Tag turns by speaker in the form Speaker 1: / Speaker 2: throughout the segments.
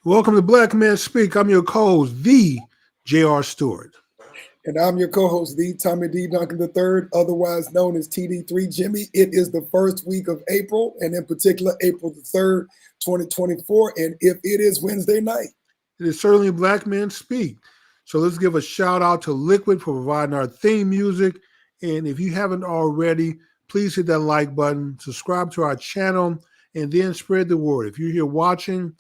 Speaker 1: Welcome to Black Men Speak. I'm your co-host, the J.R. Stewart.
Speaker 2: And I'm your co-host, the Tommy D. Duncan III, otherwise known as TD3 Jimmy. It is the first week of April, and in particular, April the 3rd, 2024. And if it is Wednesday night.
Speaker 1: It is certainly Black Men Speak. So let's give a shout out to Liquid for providing our theme music. And if you haven't already, please hit that like button, subscribe to our channel, and then spread the word. If you're here watching,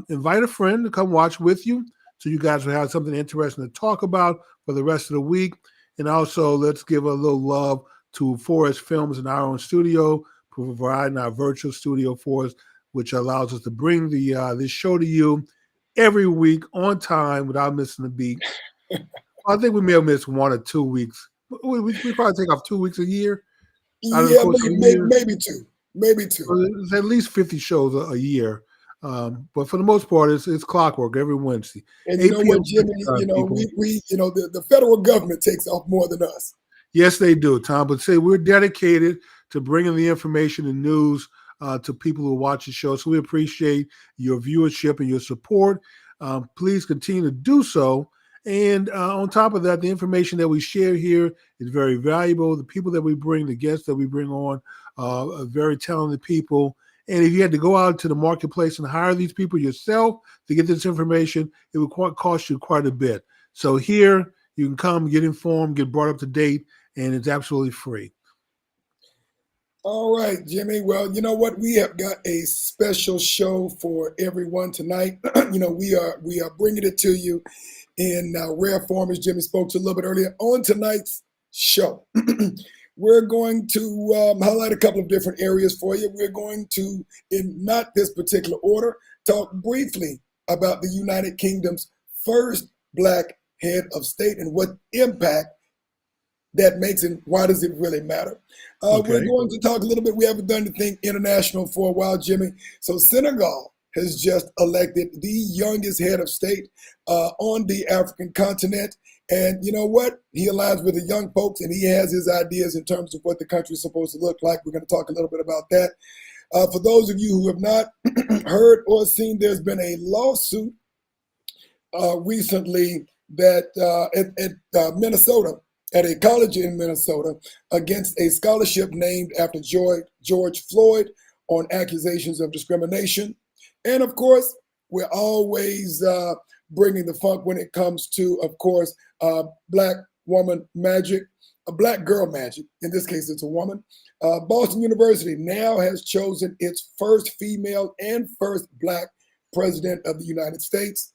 Speaker 1: invite a friend to come watch with you so you guys will have something interesting to talk about for the rest of the week. And also, let's give a little love to Forest Films in our own studio, providing our virtual studio for us, which allows us to bring this show to you every week on time without missing a beat. I think we may have missed 1 or 2 weeks. We probably take off 2 weeks a year.
Speaker 2: Yeah, maybe two. Maybe two.
Speaker 1: It's at least 50 shows a year. But for the most part, it's clockwork every Wednesday.
Speaker 2: And you know what, Jimmy? The federal government takes off more than us.
Speaker 1: Yes, they do, Tom. But say we're dedicated to bringing the information and news to people who watch the show. So we appreciate your viewership and your support. Please continue to do so. And on top of that, the information that we share here is very valuable. The people that we bring, the guests that we bring on, are very talented people. And if you had to go out to the marketplace and hire these people yourself to get this information, it would cost you quite a bit. So here, you can come, get informed, get brought up to date, and it's absolutely free.
Speaker 2: All right, Jimmy. Well, you know what? We have got a special show for everyone tonight. We are bringing it to you in rare form, as Jimmy spoke to a little bit earlier. On tonight's show, we're going to highlight a couple of different areas for you. We're going to, in not this particular order, talk briefly about the United Kingdom's first Black head of state and what impact that makes and why does it really matter.
Speaker 1: Okay.
Speaker 2: We're going to talk a little bit. We haven't done anything international for a while, Jimmy. So Senegal has just elected the youngest head of state on the African continent. And you know what? He aligns with the young folks and he has his ideas in terms of what the country is supposed to look like. We're going to talk a little bit about that. For those of you who have not heard or seen, there's been a lawsuit recently that at Minnesota, at a college in Minnesota, against a scholarship named after George Floyd on accusations of discrimination. And of course, we're always bringing the funk when it comes to, of course, Black woman magic, a Black girl magic. In this case, it's a woman. Boston University now has chosen its first female and first Black president of the United States.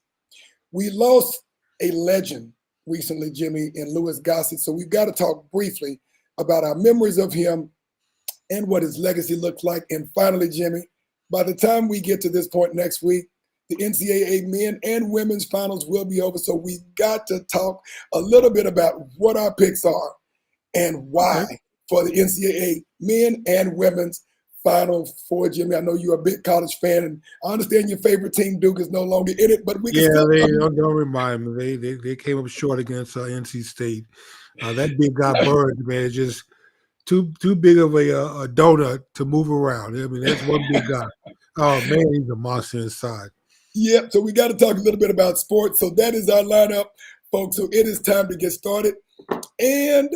Speaker 2: We lost a legend recently, Jimmy, in Louis Gossett. So we've got to talk briefly about our memories of him and what his legacy looks like. And finally, Jimmy, by the time we get to this point next week, the NCAA men and women's finals will be over. So we've got to talk a little bit about what our picks are and why for the NCAA men and women's Final Four, Jimmy. I know you're a big college fan, and I understand your favorite team, Duke, is no longer in it. But we can
Speaker 1: don't remind me. They came up short against NC State. That big guy Bird, man, is just too big of a donut to move around. I mean, that's one big guy. Oh man, he's a monster inside.
Speaker 2: Yeah, so we got to talk a little bit about sports. So that is our lineup, folks. So it is time to get started, and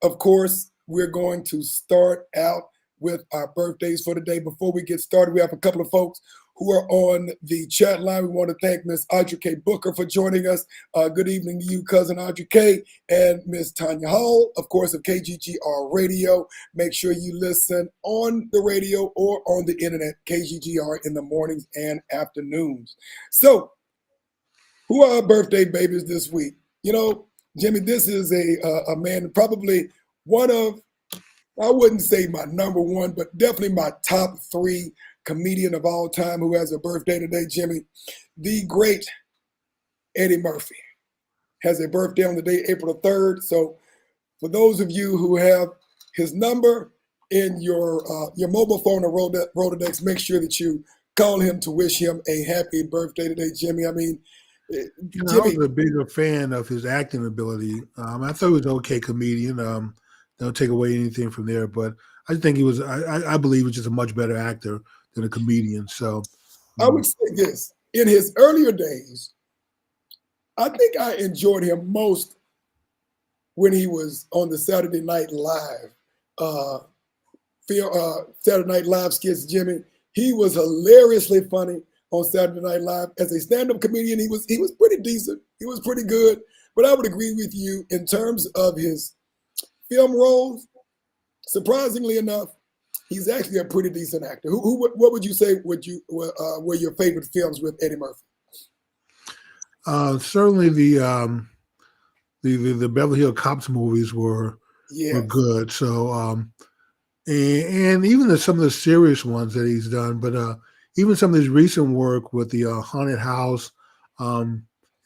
Speaker 2: of course, we're going to start out with our birthdays for the day. Before we get started, we have a couple of folks who are on the chat line. We want to thank Miss Audrey K. Booker for joining us. Good evening to you, cousin Audrey K. And Miss Tanya Hall, of course, of KGGR Radio. Make sure you listen on the radio or on the internet, KGGR, in the mornings and afternoons. So, who are our birthday babies this week? You know, Jimmy, this is a man, probably one of, I wouldn't say my number one, but definitely my top three comedian of all time who has a birthday today, Jimmy. The great Eddie Murphy has a birthday on the day, April the 3rd. So for those of you who have his number in your mobile phone or Rolodex, make sure that you call him to wish him a happy birthday today, Jimmy. I mean,
Speaker 1: Jimmy, I was a bigger fan of his acting ability. I thought he was an okay comedian. Don't take away anything from there, but I think he was. I believe he was just a much better actor than a comedian. So
Speaker 2: I would say this: in his earlier days, I think I enjoyed him most when he was on the Saturday Night Live, Saturday Night Live skits, Jimmy. He was hilariously funny on Saturday Night Live. As a stand-up comedian, he was pretty decent. He was pretty good. But I would agree with you in terms of his film roles. Surprisingly enough, he's actually a pretty decent actor. What would you say were your favorite films with Eddie Murphy?
Speaker 1: Certainly the Beverly Hills Cops movies were good. So and even some of the serious ones that he's done, but even some of his recent work with the Haunted House.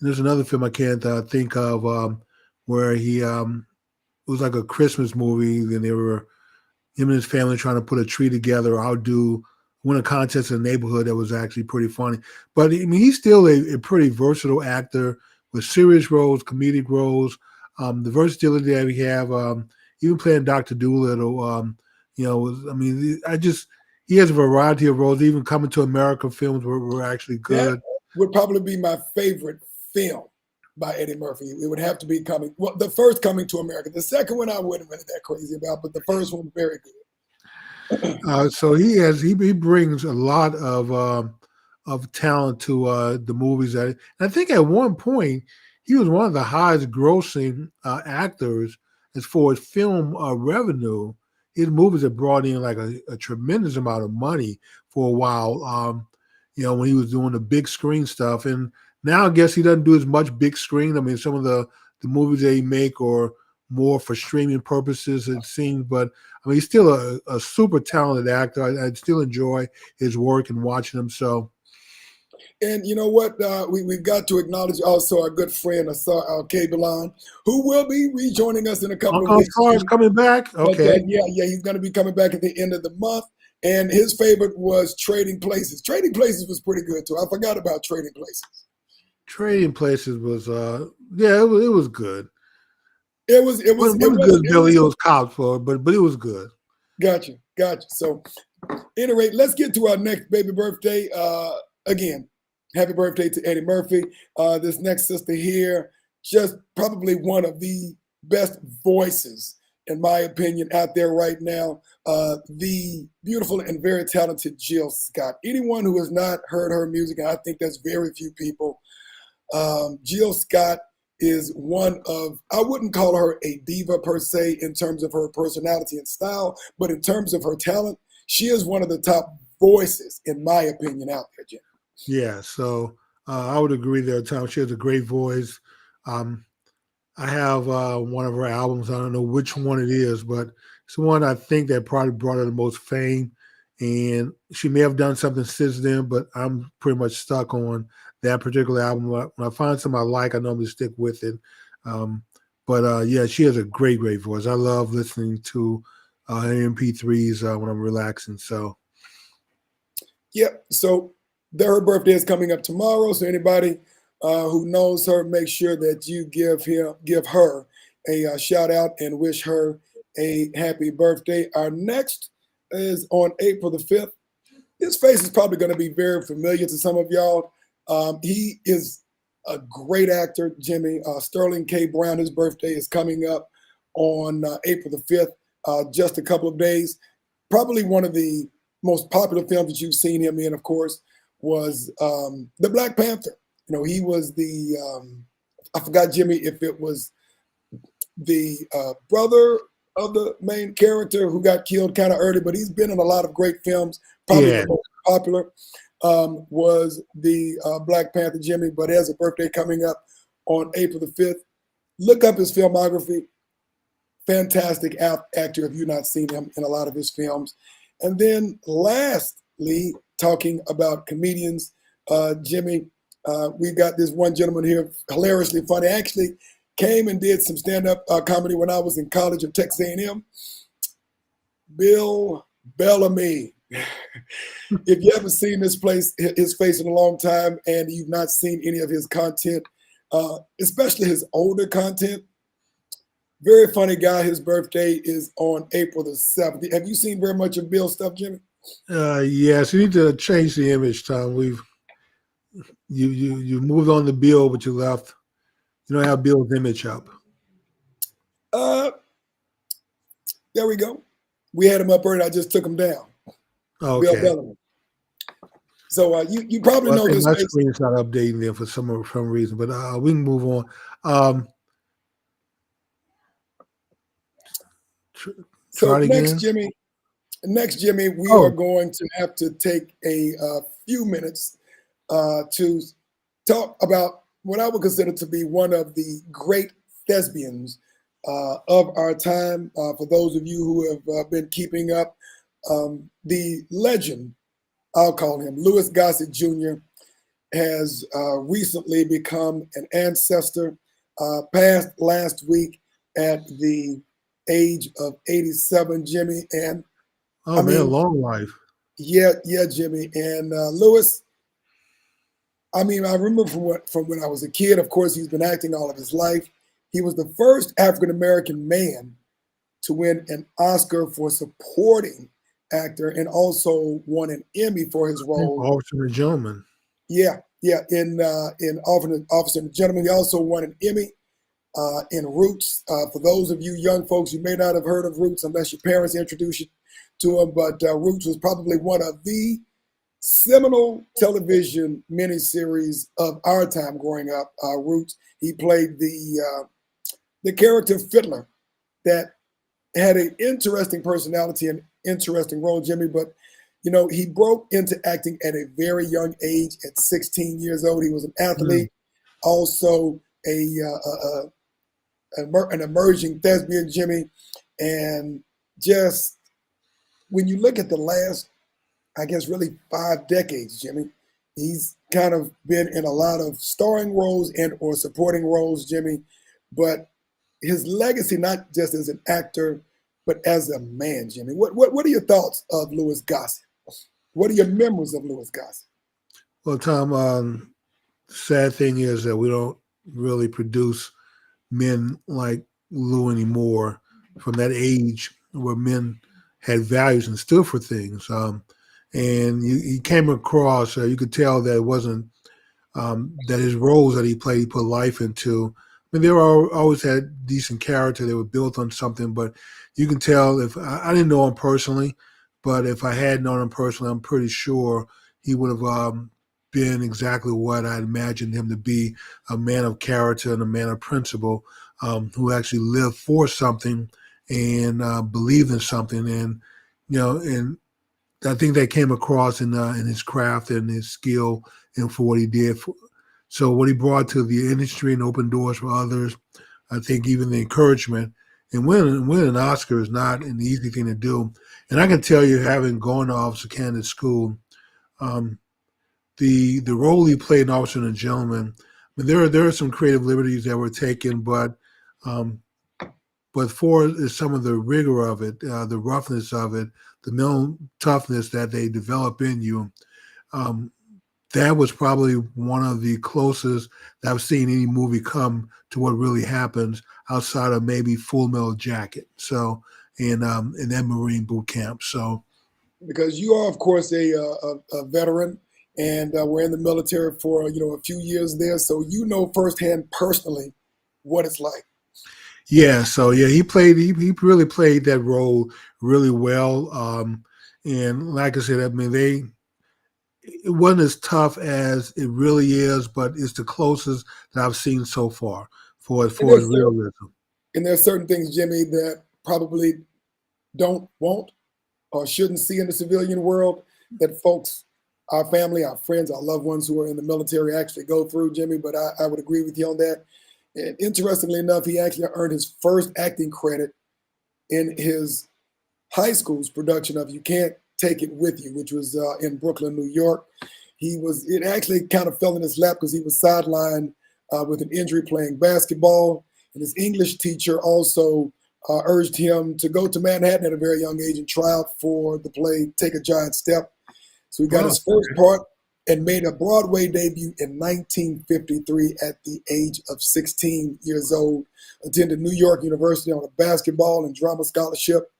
Speaker 1: There's another film I can't think of where he it was like a Christmas movie, and they were him and his family trying to put a tree together, win a contest in the neighborhood. That was actually pretty funny. But I mean, he's still a pretty versatile actor with serious roles, comedic roles. The versatility that we have, even playing Dr. Doolittle, he has a variety of roles. Even Coming to America films were actually good.
Speaker 2: That would probably be my favorite film by Eddie Murphy. It would have to be the first Coming to America. The second one I wasn't really that crazy about, but the first one very good.
Speaker 1: So he brings a lot of talent to the movies. And I think at one point he was one of the highest grossing actors as far as film revenue. His movies have brought in like a tremendous amount of money for a while. When he was doing the big screen stuff, and now I guess he doesn't do as much big screen. I mean, some of the movies that he make are more for streaming purposes, it seems. But I mean, he's still a super talented actor. I still enjoy his work and watching him. So,
Speaker 2: and you know what? We've got to acknowledge also our good friend Asar Al-Kabilan, who will be rejoining us in a couple of weeks.
Speaker 1: Asar is coming back. Okay,
Speaker 2: yeah, he's going to be coming back at the end of the month. And his favorite was Trading Places. Trading Places was pretty good too. I forgot about Trading Places.
Speaker 1: Trading Places was it was good.
Speaker 2: It was
Speaker 1: good. Billy Hills Cops for, but it was good.
Speaker 2: Gotcha. So, at any rate, let's get to our next baby birthday. Again, happy birthday to Eddie Murphy. This next sister here, just probably one of the best voices, in my opinion, out there right now. The beautiful and very talented Jill Scott. Anyone who has not heard her music, and I think that's very few people, Jill Scott is one of, I wouldn't call her a diva per se in terms of her personality and style, but in terms of her talent, she is one of the top voices, in my opinion, out there, Jim.
Speaker 1: Yeah, so I would agree there, Tom. She has a great voice. I have one of her albums. I don't know which one it is, but it's the one I think that probably brought her the most fame. And she may have done something since then, but I'm pretty much stuck on that particular album. When I find something I like, I normally stick with it. Yeah, she has a great voice. I love listening to MP3s when I'm relaxing. So,
Speaker 2: yeah. So her birthday is coming up tomorrow. So anybody who knows her, make sure that you give her a shout out and wish her a happy birthday. Our next is on April the 5th. His face is probably going to be very familiar to some of y'all. He is a great actor, Jimmy. Sterling K. Brown, his birthday is coming up on April the 5th, just a couple of days. Probably one of the most popular films that you've seen him in, of course, was The Black Panther. He was I forgot, Jimmy, if it was the brother of the main character who got killed kind of early, but he's been in a lot of great films. Probably the most popular was the Black Panther, Jimmy, but he has a birthday coming up on April the 5th. Look up his filmography. Fantastic actor if you've not seen him in a lot of his films. And then lastly, talking about comedians, Jimmy, we've got this one gentleman here, hilariously funny, actually came and did some stand-up comedy when I was in college at Texas A&M. Bill Bellamy. If you haven't seen his face in a long time and you've not seen any of his content, especially his older content, very funny guy. His birthday is on April the 7th. Have you seen very much of Bill's stuff, Jimmy?
Speaker 1: Yes, you need to change the image, Tom. you moved on to Bill, but you left. You don't have Bill's image up.
Speaker 2: Uh, there we go. We had him up earlier. I just took him down. Bill
Speaker 1: Okay.
Speaker 2: Bellamy. So you probably
Speaker 1: Well, I
Speaker 2: know
Speaker 1: think
Speaker 2: his
Speaker 1: my
Speaker 2: face.
Speaker 1: screen's not updating there for some reason, but we can move on. Tr-
Speaker 2: So
Speaker 1: Try it again.
Speaker 2: next, Jimmy, we are
Speaker 1: Oh,
Speaker 2: going to have to take a few minutes to talk about what I would consider to be one of the great thespians of our time. For those of you who have been keeping up, the legend, I'll call him, Louis Gossett Jr., has recently become an ancestor, passed last week at the age of 87, Jimmy. And
Speaker 1: oh
Speaker 2: I
Speaker 1: man,
Speaker 2: mean,
Speaker 1: long life.
Speaker 2: yeah, Jimmy. And Louis, I mean, I remember from when I was a kid. Of course, he's been acting all of his life. He was the first African American man to win an Oscar for supporting actor, and also won an Emmy for his role.
Speaker 1: Officer and gentleman.
Speaker 2: Yeah. In Officer and Gentleman, he also won an Emmy in Roots. For those of you young folks, you may not have heard of Roots unless your parents introduced you to him. But Roots was probably one of the seminal television miniseries of our time growing up. Roots. He played the character Fiddler that had an interesting personality and interesting role, Jimmy. But you know, he broke into acting at a very young age. At 16 years old, he was an
Speaker 1: Mm.
Speaker 2: athlete, also an emerging thespian, Jimmy. And just when you look at the last, I guess, really 5 decades, Jimmy, he's kind of been in a lot of starring roles and or supporting roles, Jimmy. But his legacy, not just as an actor, but as a man, Jimmy. What are your thoughts of Louis Gossett? What are your memories of Louis Gossett?
Speaker 1: Well, Tom, sad thing is that we don't really produce men like Lou anymore from that age where men had values and stood for things. And he came across, you could tell that it wasn't that his roles that he played, he put life into. I mean, they were always had decent character. They were built on something, but you can tell if I didn't know him personally, but if I had known him personally, I'm pretty sure he would have been exactly what I imagined him to be, a man of character and a man of principle, who actually lived for something and believed in something. And, and I think that came across in his craft and his skill and for what he did. So what he brought to the industry and opened doors for others, I think even the encouragement and winning an Oscar is not an easy thing to do. And I can tell you, having gone to Officer Candidate School, um, the role he played in Officer and a Gentleman, I mean, there are some creative liberties that were taken, um, but for some of the rigor of it, the roughness of it, the mental toughness that they develop in you, um, that was probably one of the closest that I've seen any movie come to what really happens outside of maybe Full Metal Jacket. So, in that Marine boot camp. So,
Speaker 2: Because you are, of course, a veteran, and we're in the military for a few years there, so you know firsthand, personally, what it's like.
Speaker 1: yeah, he really played that role really well. And like I said, I mean, it wasn't as tough as it really is, but it's the closest that I've seen so far for as
Speaker 2: And
Speaker 1: far as
Speaker 2: there's certain
Speaker 1: realism.
Speaker 2: and there's certain things, Jimmy, that probably don't won't or shouldn't see in the civilian world that folks, our family, our friends, our loved ones who are in the military actually go through, Jimmy. But I would agree with you on that. And interestingly enough, he actually earned his first acting credit in his high school's production of You Can't Take It With You, which was in Brooklyn, New York. It actually kind of fell in his lap because he was sidelined with an injury playing basketball. And his English teacher also urged him to go to Manhattan at a very young age and try out for the play Take a Giant Step. So he got
Speaker 1: Oh,
Speaker 2: his first part and made a Broadway debut in 1953 at the age of 16 years old. Attended New York University on a basketball and drama scholarship.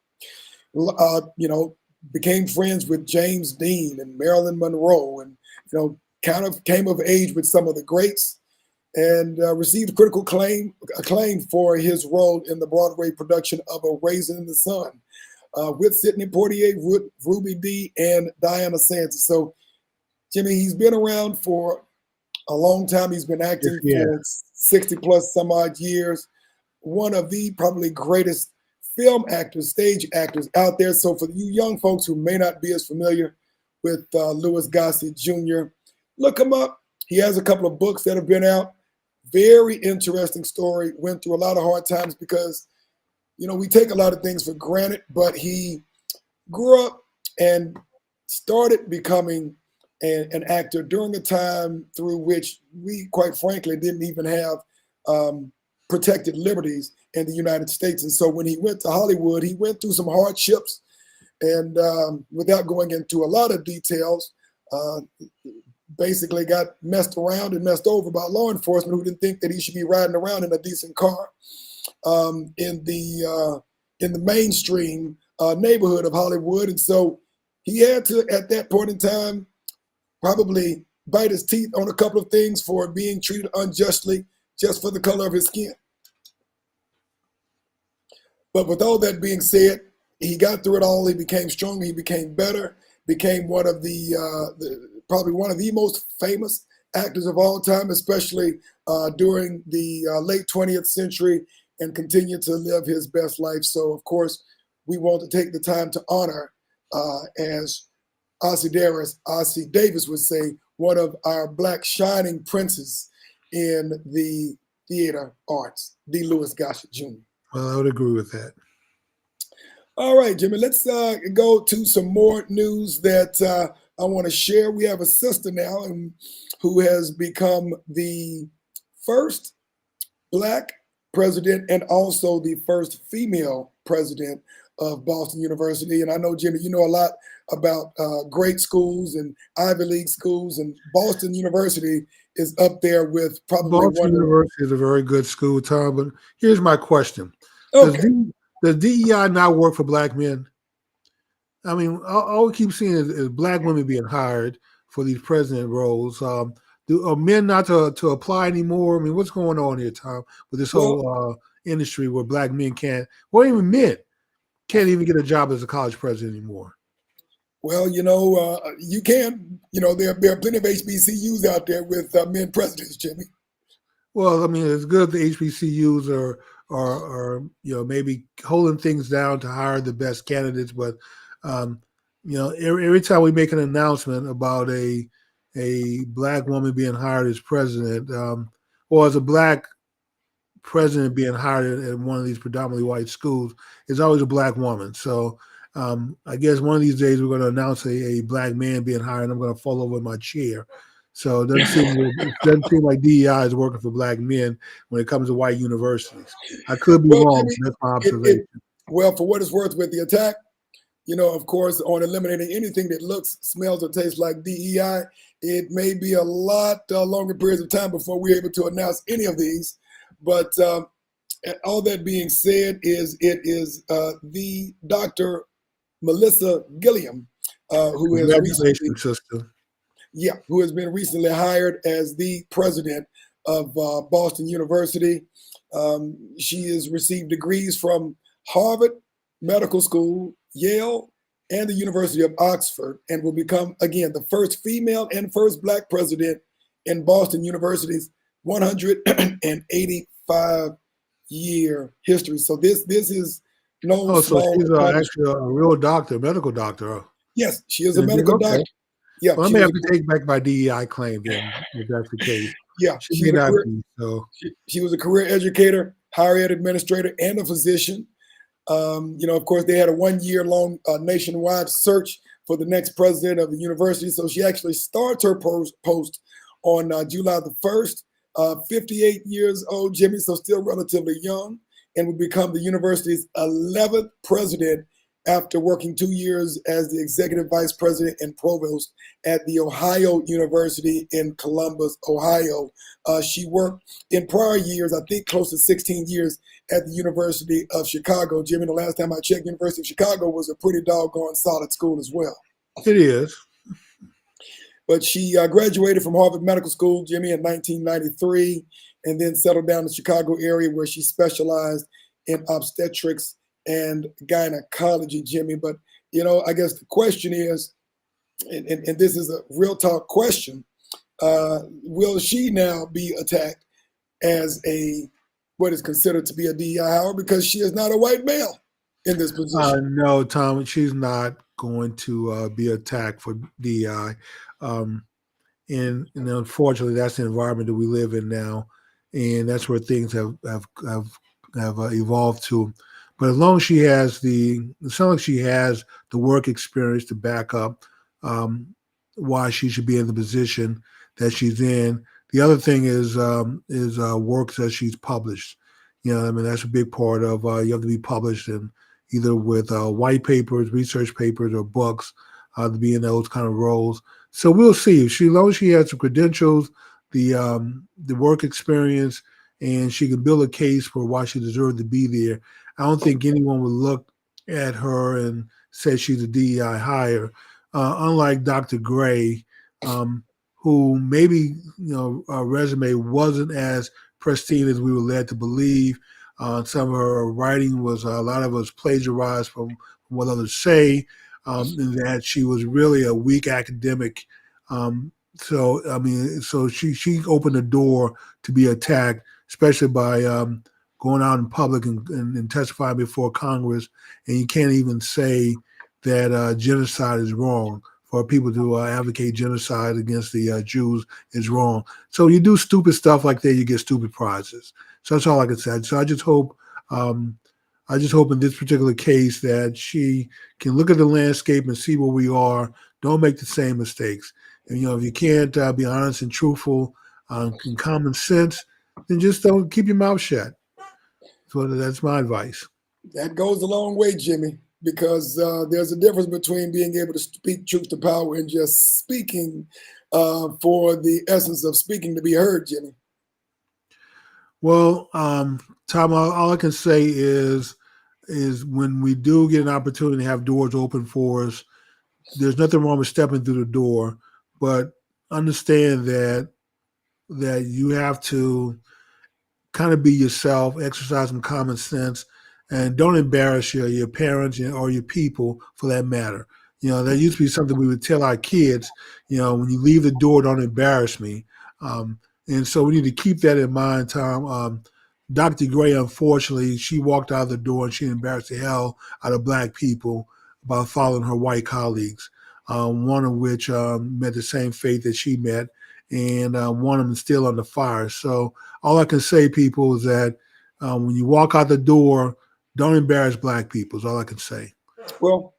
Speaker 2: You know, became friends with James Dean and Marilyn Monroe, and kind of came of age with some of the greats, and received critical acclaim for his role in the Broadway production of A Raisin in the Sun with Sidney Poitier, Ruby Dee, and Diana Sands. So, Jimmy, he's been around for a long time. He's been acting for 60 plus some odd years. One of the probably greatest film actors, stage actors out there. So for you young folks who may not be as familiar with Louis Gossett Jr., look him up. He has a couple of books that have been out. Very interesting story. Went through a lot of hard times because, we take a lot of things for granted, but he grew up and started becoming an actor during a time through which we, quite frankly, didn't even have protected liberties in the United States. And so when he went to Hollywood, he went through some hardships, and without going into a lot of details, basically got messed around and messed over by law enforcement who didn't think that he should be riding around in a decent car in the mainstream neighborhood of Hollywood. And so he had to, at that point in time, probably bite his teeth on a couple of things for being treated unjustly just for the color of his skin. But with all that being said, he got through it all. He became stronger. He became better. Became one of probably one of the most famous actors of all time, especially during the late 20th century, and continued to live his best life. So, of course, we want to take the time to honor, as Ossie Davis would say, one of our Black shining princes in the theater arts, the Louis Gossett Jr.
Speaker 1: Well, I would agree with that.
Speaker 2: All right, Jimmy, let's go to some more news that I want to share. We have a sister now who has become the first Black president and also the first female president of Boston University. And I know, Jimmy, you know a lot about great schools and Ivy League schools, and Boston University is up there with probably
Speaker 1: Boston University is a very good school, Tom. But here's my question:
Speaker 2: Okay.
Speaker 1: Does DEI not work for Black men? I mean, all we keep seeing is Black women being hired for these president roles. Are men not to apply anymore? I mean, what's going on here, Tom, with this whole industry where Black men even men can't even get a job as a college president anymore?
Speaker 2: Well, you can. There are plenty of HBCUs out there with men presidents, Jimmy.
Speaker 1: Well, I mean, it's good the HBCUs are maybe holding things down to hire the best candidates, but every time we make an announcement about a Black woman being hired as president, or as a Black president being hired at one of these predominantly white schools, it's always a Black woman. So I guess one of these days we're going to announce a Black man being hired, and I'm going to fall over in my chair. So it doesn't seem like DEI is working for Black men when it comes to white universities. I could be wrong. Jimmy, that's my observation.
Speaker 2: Well, for what it's worth, with the attack, of course, on eliminating anything that looks, smells, or tastes like DEI, it may be a lot longer periods of time before we're able to announce any of these. But all that being said, it is the Dr. Melissa Gilliam, who has been recently hired as the president of Boston University. She has received degrees from Harvard Medical School, Yale, and the University of Oxford, and will become, again, the first female and first Black president in Boston University's 185-year history. So this is no small.
Speaker 1: So she's actually a real doctor, medical doctor.
Speaker 2: Yes, she is a medical doctor. Yeah,
Speaker 1: well, I may have to take back my DEI claim then, if that's the case.
Speaker 2: Yeah, she was a career educator, higher ed administrator, and a physician. Of course, they had a 1-year-long nationwide search for the next president of the university. So she actually starts her post on July the 1st, 58 years old, Jimmy, so still relatively young, and will become the university's 11th president after working 2 years as the executive vice president and provost at the Ohio University in Columbus, Ohio. She worked in prior years, I think close to 16 years, at the University of Chicago. Jimmy, the last time I checked, University of Chicago was a pretty doggone solid school as well.
Speaker 1: It is.
Speaker 2: But she graduated from Harvard Medical School, Jimmy, in 1993, and then settled down in the Chicago area where she specialized in obstetrics and gynecology, Jimmy. But, I guess the question is, and this is a real talk question, will she now be attacked as what is considered to be a DEI hire because she is not a white male in this position?
Speaker 1: No, Tom, she's not going to be attacked for DEI. And unfortunately, that's the environment that we live in now, and that's where things have evolved to. But as long as she has it sounds like she has the work experience to back up why she should be in the position that she's in. The other thing is works that she's published. I mean, that's a big part of you have to be published in either with white papers, research papers, or books to be in those kind of roles. So we'll see. As long as she has the credentials, the work experience, and she can build a case for why she deserved to be there, I don't think anyone would look at her and say she's a DEI hire. Unlike Dr. Gray, who maybe resume wasn't as pristine as we were led to believe. Some of her writing was a lot of it was plagiarized from what others say. And that she was really a weak academic. So she opened the door to be attacked, especially by going out in public and testifying before Congress. And you can't even say that genocide is wrong. For people to advocate genocide against the Jews is wrong. So you do stupid stuff like that, you get stupid prizes. So that's all I can say. So I just hope in this particular case that she can look at the landscape and see where we are. Don't make the same mistakes. And, if you can't be honest and truthful and common sense, then just don't keep your mouth shut. So that's my advice.
Speaker 2: That goes a long way, Jimmy, because there's a difference between being able to speak truth to power and just speaking for the essence of speaking to be heard, Jimmy.
Speaker 1: Well, Tom, all I can say is when we do get an opportunity to have doors open for us, there's nothing wrong with stepping through the door, but understand that you have to kind of be yourself, exercise some common sense, and don't embarrass your parents or your people for that matter. That used to be something we would tell our kids, when you leave the door, don't embarrass me. And so we need to keep that in mind, Tom. Dr. Gray, unfortunately, she walked out of the door and she embarrassed the hell out of Black people by following her white colleagues, one of which met the same fate that she met, and one of them is still under fire. So all I can say, people, is that when you walk out the door, don't embarrass Black people is all I can say.
Speaker 2: Well,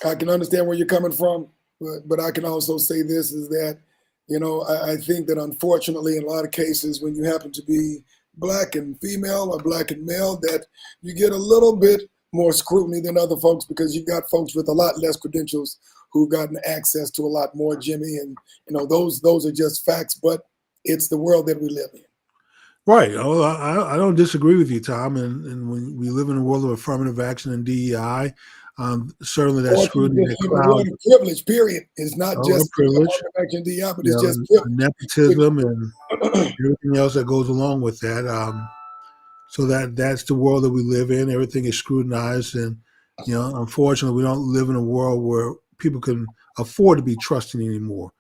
Speaker 2: I can understand where you're coming from, but I can also say this is that, I think that unfortunately in a lot of cases when you happen to be Black and female or Black and male, that you get a little bit more scrutiny than other folks because you've got folks with a lot less credentials who've gotten access to a lot more, Jimmy. And, those are just facts, but it's the world that we live in.
Speaker 1: Right. Oh, I don't disagree with you, Tom. And when we live in a world of affirmative action and DEI, certainly that scrutiny, that cloud,
Speaker 2: privilege, period. It's not just
Speaker 1: privilege,
Speaker 2: affirmative action DEI, but it's just privilege.
Speaker 1: nepotism and everything else that goes along with that. So that's the world that we live in. Everything is scrutinized, and unfortunately, we don't live in a world where people can afford to be trusting anymore.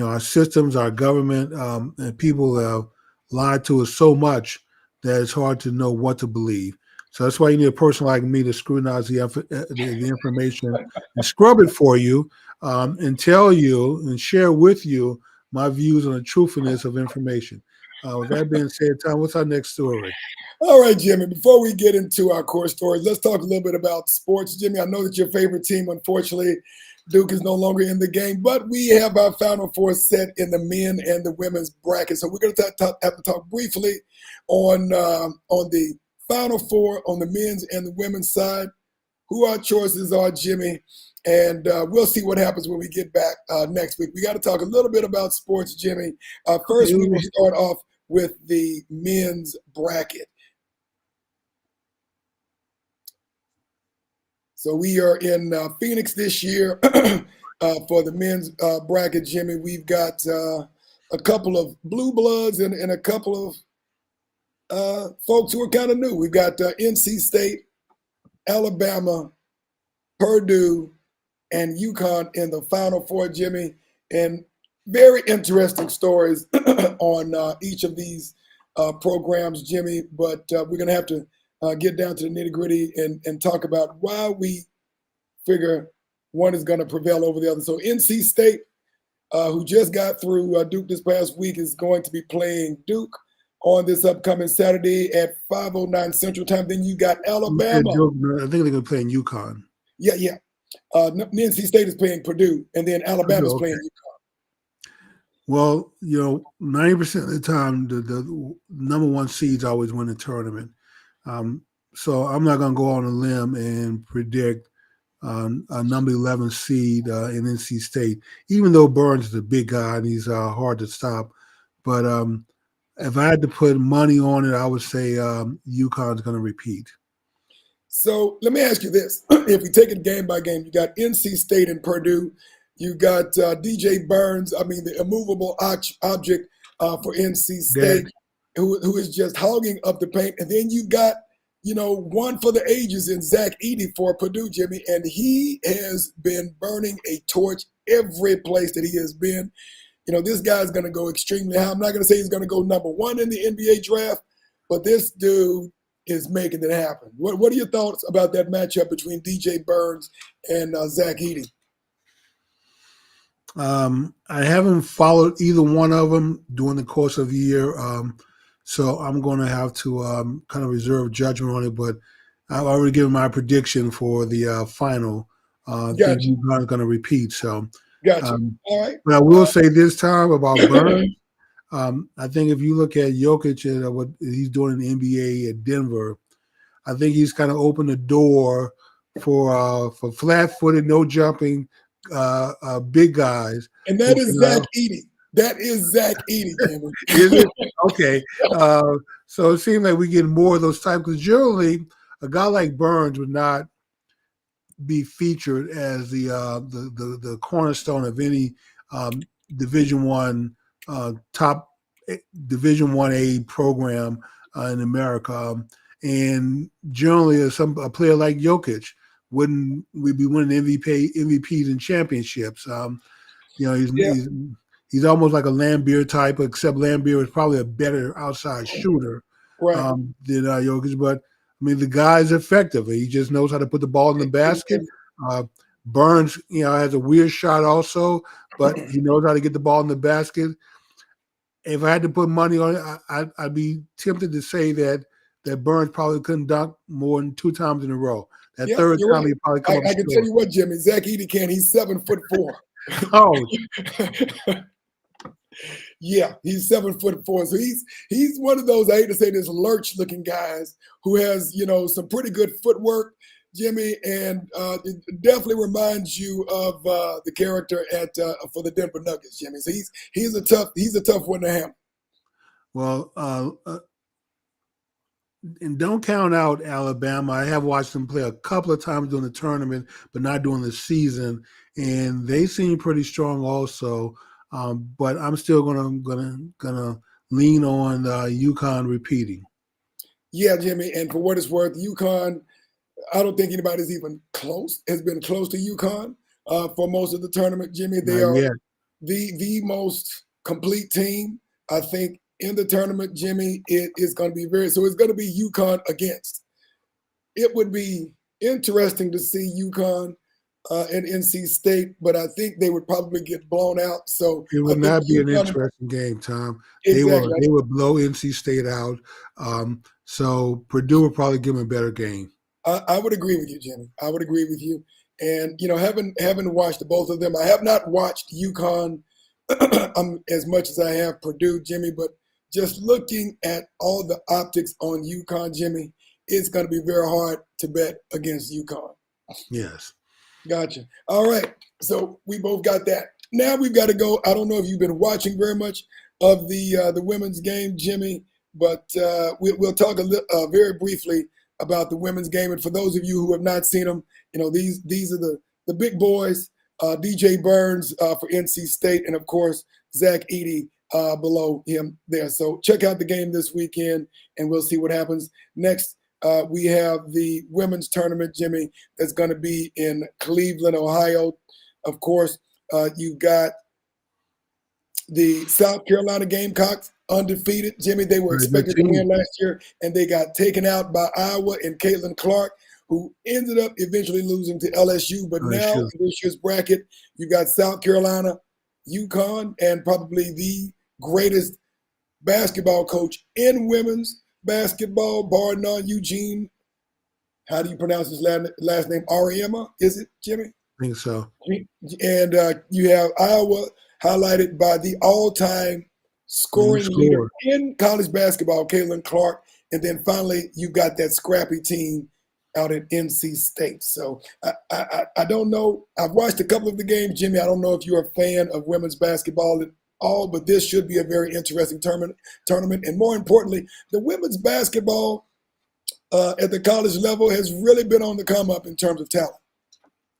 Speaker 1: Our systems, our government, and people have lied to us so much that it's hard to know what to believe. So that's why you need a person like me to scrutinize the information and scrub it for you, and tell you and share with you my views on the truthfulness of information. With that being said, Tom, what's our next story?
Speaker 2: All right, Jimmy, before we get into our core stories, let's talk a little bit about sports. Jimmy, I know that your favorite team, unfortunately, Duke, is no longer in the game, but we have our Final Four set in the men and the women's bracket. So we're going to have to talk briefly on the Final Four on the men's and the women's side, who our choices are, Jimmy, and we'll see what happens when we get back next week. We got to talk a little bit about sports, Jimmy. First, we will start off with the men's bracket. So we are in Phoenix this year. For the men's bracket, Jimmy, we've got a couple of blue bloods and a couple of folks who are kind of new. We've got NC State, Alabama, Purdue, and UConn in the Final Four, Jimmy. And very interesting stories on each of these programs, Jimmy. But we're going to have to get down to the nitty gritty and talk about why we figure one is going to prevail over the other. So NC State, who just got through Duke this past week, is going to be playing Duke on this upcoming Saturday at 5:09 Central Time. Then you got Alabama.
Speaker 1: I think they're going to play in UConn.
Speaker 2: Yeah. NC State is playing Purdue, and then Alabama's playing UConn.
Speaker 1: Well, 90% of the time, the number one seeds always win the tournament. So I'm not going to go on a limb and predict a number 11 seed in NC State, even though Burns is a big guy and he's hard to stop. But if I had to put money on it, I would say UConn's going to repeat.
Speaker 2: So let me ask you this. If we take it game by game, you got NC State and Purdue. You got DJ Burns, the immovable object for NC State, who is just hogging up the paint. And then you got, one for the ages in Zach Edey for Purdue, Jimmy. And he has been burning a torch every place that he has been. This guy's going to go extremely high. I'm not going to say he's going to go number one in the NBA draft, but this dude is making it happen. What are your thoughts about that matchup between DJ Burns and Zach Edey?
Speaker 1: I haven't followed either one of them during the course of the year, so I'm going to have to kind of reserve judgment on it. But I've already given my prediction for the final. I think UConn's going to repeat. So,
Speaker 2: gotcha. All right.
Speaker 1: But I will say this time about Burns. I think if you look at Jokic and what he's doing in the NBA at Denver, I think he's kind of opened the door for flat-footed, no jumping, big guys.
Speaker 2: And that is Zach Edey. That is Zach Edey, Jimmy.
Speaker 1: Is it? Okay. So it seems like we get more of those types because generally a guy like Burns would not be featured as the cornerstone of any Division I top Division 1A program in America, and generally a player like Jokic wouldn't be winning MVPs and championships. He's almost like a Lambeer type, except Lambeer is probably a better outside shooter than Jokic. But the guy's effective. He just knows how to put the ball in the basket. Burns, has a weird shot also, but he knows how to get the ball in the basket. If I had to put money on it, I'd be tempted to say that Burns probably couldn't dunk more than 2 times in a row. That third time he probably come up
Speaker 2: I can tell you what, Jimmy, Zach Edey can. He's 7'4".
Speaker 1: Oh.
Speaker 2: Yeah, he's 7'4". So he's one of those, I hate to say this, lurch-looking guys who has, some pretty good footwork, Jimmy, and it definitely reminds you of the character for the Denver Nuggets, Jimmy. So he's a tough one to handle.
Speaker 1: Well, and don't count out Alabama. I have watched them play a couple of times during the tournament, but not during the season, and they seem pretty strong also. But I'm still gonna lean on UConn repeating.
Speaker 2: Yeah, Jimmy, and for what it's worth, UConn, I don't think anybody's even has been close to UConn for most of the tournament, Jimmy. They are the most complete team, I think, in the tournament, Jimmy. It is going to be so it's going to be UConn against. It would be interesting to see UConn and NC State, but I think they would probably get blown out. So
Speaker 1: it would not be an interesting game, Tom.
Speaker 2: Exactly.
Speaker 1: They would blow NC State out. So Purdue would probably give them a better game.
Speaker 2: I would agree with you, Jimmy. I would agree with you. And having watched both of them, I have not watched UConn as much as I have Purdue, Jimmy. But just looking at all the optics on UConn, Jimmy, it's going to be very hard to bet against UConn.
Speaker 1: Yes.
Speaker 2: Gotcha. All right. So we both got that. Now we've got to go. I don't know if you've been watching very much of the women's game, Jimmy, but we'll talk very briefly about the women's game. And for those of you who have not seen them, these are the big boys DJ Burns for NC State, and of course, Zach Edey below him there. So check out the game this weekend, and we'll see what happens. Next, we have the women's tournament, Jimmy, that's going to be in Cleveland, Ohio. Of course, you've got the South Carolina Gamecocks, undefeated. Jimmy, they were expected to win last year, and they got taken out by Iowa and Caitlin Clark, who ended up eventually losing to LSU. But now, in this year's bracket, you got South Carolina, UConn, and probably the greatest basketball coach in women's basketball, bar none, Eugene. How do you pronounce his last name? Ariema, is it, Jimmy?
Speaker 1: I think so.
Speaker 2: And you have Iowa highlighted by the all-time scoring leader in college basketball, Caitlin Clark. And then finally, you got that scrappy team out at NC State. So I don't know. I've watched a couple of the games, Jimmy. I don't know if you're a fan of women's basketball at all, but this should be a very interesting tournament. And more importantly, the women's basketball at the college level has really been on the come up in terms of talent.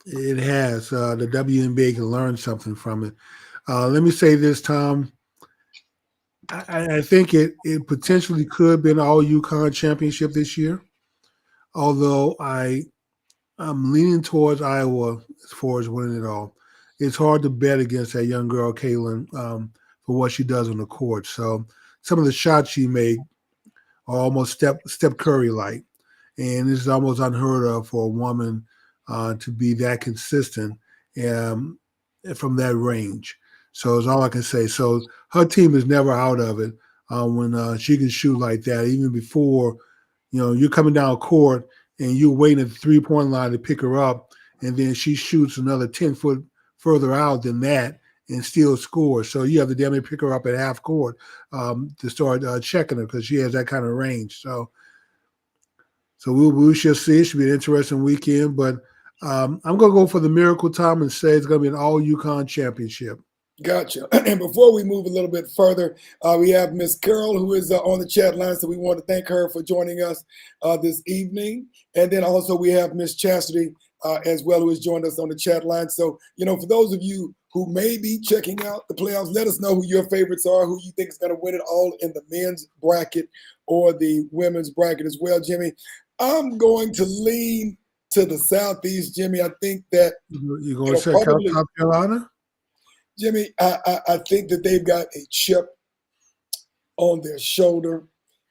Speaker 1: It has. The WNBA can learn something from it. Let me say this, Tom. I think it potentially could be an all-UConn championship this year, although I'm leaning towards Iowa as far as winning it all. It's hard to bet against that young girl, Caitlin, for what she does on the court. So some of the shots she made are almost Steph Curry-like, and this is almost unheard of for a woman to be that consistent from that range. So it's all I can say. So her team is never out of it when she can shoot like that, even before, you're coming down court and you're waiting at the three-point line to pick her up, and then she shoots another 10 foot further out than that and still scores. So you have to damn near pick her up at half court to start checking her because she has that kind of range. So we shall see. It should be an interesting weekend, but I'm going to go for the miracle, Tom, and say it's going to be an all-UConn championship.
Speaker 2: Gotcha. And before we move a little bit further, we have Miss Carol, who is on the chat line, so we want to thank her for joining us this evening. And then also we have Miss Chastity as well, who has joined us on the chat line. So, for those of you who may be checking out the playoffs, let us know who your favorites are, who you think is going to win it all in the men's bracket or the women's bracket as well, Jimmy. I'm going to lean to the Southeast, Jimmy. I think that
Speaker 1: you're going to say South Carolina?
Speaker 2: Jimmy, I think that they've got a chip on their shoulder.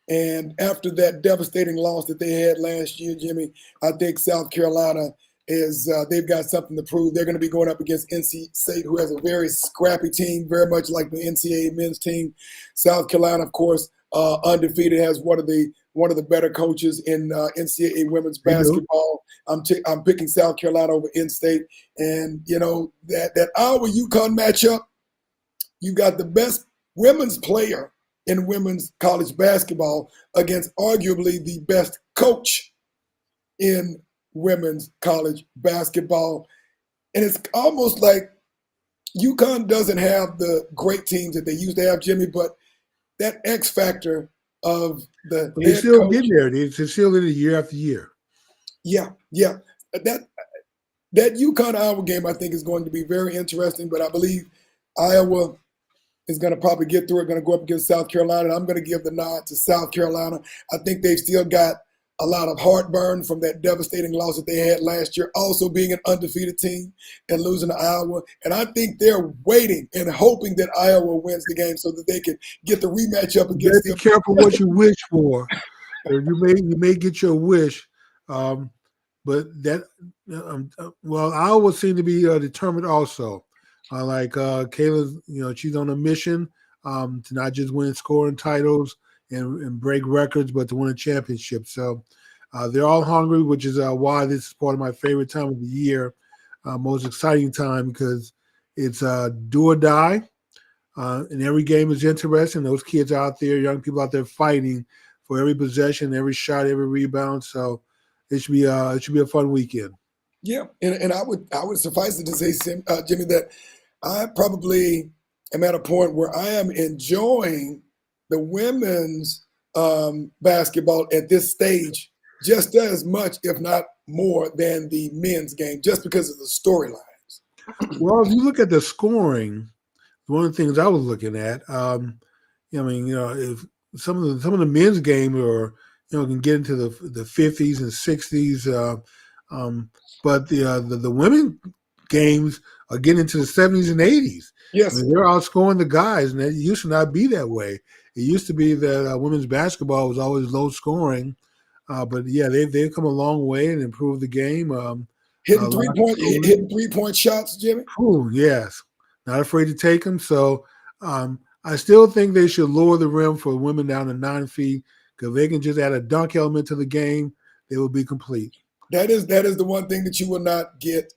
Speaker 2: And after that devastating loss that they had last year, Jimmy, I think South Carolina they've got something to prove. They're going to be going up against NC State, who has a very scrappy team, very much like the NCAA men's team. South Carolina, of course, undefeated, has one of the better coaches in NCAA women's basketball. I'm picking South Carolina over in-state. And, that Iowa-UConn matchup, you got the best women's player in women's college basketball against arguably the best coach in women's college basketball. And it's almost like UConn doesn't have the great teams that they used to have, Jimmy, but that X factor of the
Speaker 1: they still get there. They're still in it year after year.
Speaker 2: Yeah. That UConn Iowa game, I think, is going to be very interesting. But I believe Iowa is going to probably get through it. Going to go up against South Carolina, and I'm going to give the nod to South Carolina. I think they've still got a lot of heartburn from that devastating loss that they had last year, also being an undefeated team and losing to Iowa. And I think they're waiting and hoping that Iowa wins the game so that they can get the rematch up against them.
Speaker 1: Be careful what you wish for. You may get your wish, but that Iowa seem to be determined also. Like Kayla, she's on a mission to not just win scoring titles and break records, but to win a championship. So they're all hungry, which is why this is part of my favorite time of the year, most exciting time, because it's do or die, and every game is interesting. Those kids out there, young people out there fighting for every possession, every shot, every rebound. So it should be a fun weekend.
Speaker 2: Yeah, and I would suffice it to say, Jimmy, that I probably am at a point where I am enjoying the women's basketball at this stage just as much, if not more, than the men's game, just because of the storylines.
Speaker 1: Well, if you look at the scoring, one of the things I was looking at, I mean, if some of the men's games are, can get into the 50s and 60s, um, but the women games are getting into the 70s and 80s. I
Speaker 2: Yes.
Speaker 1: mean, they're outscoring the guys, and it used to not be that way. It used to be that women's basketball was always low scoring, but yeah, they've come a long way and improved the game. A
Speaker 2: Hitting
Speaker 1: lot
Speaker 2: three
Speaker 1: of
Speaker 2: point
Speaker 1: scoring.
Speaker 2: hitting 3-point shots, Jimmy.
Speaker 1: Ooh, yes, not afraid to take them. So I still think they should lower the rim for women down to 9 feet, because they can just add a dunk element to the game. They will be complete.
Speaker 2: That is the one thing that you will not get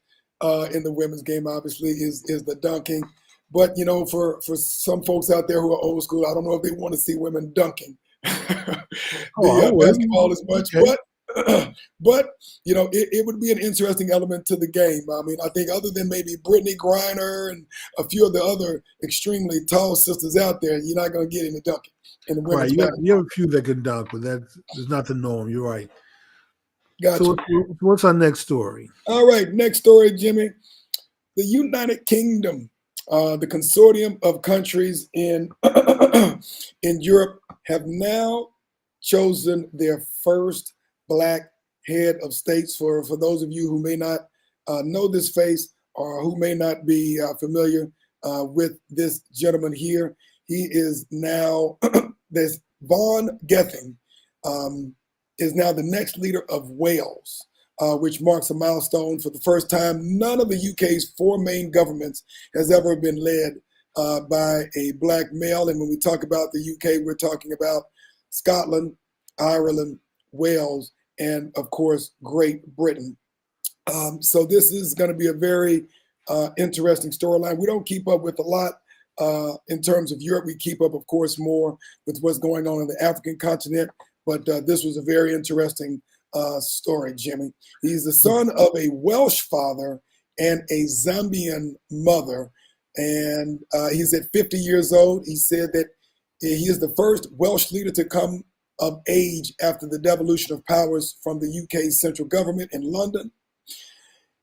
Speaker 2: in the women's game. Obviously, is the dunking. But for some folks out there who are old school, I don't know if they want to see women dunking
Speaker 1: Oh, I
Speaker 2: the
Speaker 1: would.
Speaker 2: basketball as much.
Speaker 1: Okay.
Speaker 2: But it would be an interesting element to the game. I mean, I think other than maybe Brittany Griner and a few of the other extremely tall sisters out there, you're not going to get any dunking in the
Speaker 1: Right.
Speaker 2: women's
Speaker 1: You
Speaker 2: basketball.
Speaker 1: have a few that can dunk, but that's not the norm. You're right. So
Speaker 2: Gotcha.
Speaker 1: what's our next story?
Speaker 2: All right, next story, Jimmy. The United Kingdom, the consortium of countries in in Europe, have now chosen their first black head of states. For those of you who may not know this face or who may not be familiar with this gentleman here, he is now this Von Gething is now the next leader of Wales, which marks a milestone. For the first time, none of the UK's four main governments has ever been led by a black male. And when we talk about the UK, we're talking about Scotland, Ireland, Wales, and of course, Great Britain. So this is going to be a very interesting storyline. We don't keep up with a lot in terms of Europe. We keep up, of course, more with what's going on in the African continent. But this was a very interesting story, Jimmy. He's the son of a Welsh father and a Zambian mother. And he's at 50 years old. He said that he is the first Welsh leader to come of age after the devolution of powers from the UK's central government in London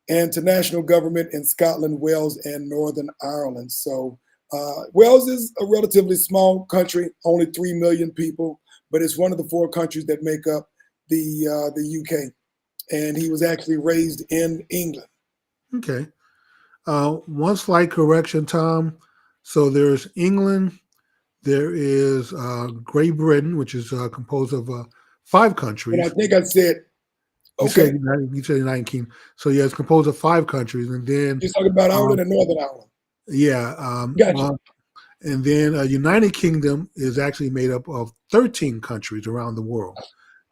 Speaker 2: and to national government in Scotland, Wales, and Northern Ireland. So Wales is a relatively small country, only 3 million people, but it's one of the four countries that make up the UK. And he was actually raised in England.
Speaker 1: Okay. One slight correction, Tom. So there's England. There is Great Britain, which is composed of 5
Speaker 2: And I
Speaker 1: countries.
Speaker 2: think I said,
Speaker 1: You
Speaker 2: okay,
Speaker 1: said United Kingdom. So yeah, it's composed of 5 countries, and then
Speaker 2: you're talking about
Speaker 1: um,
Speaker 2: Ireland and Northern Ireland.
Speaker 1: yeah,
Speaker 2: Gotcha.
Speaker 1: and then United Kingdom is actually made up of 13 countries around the world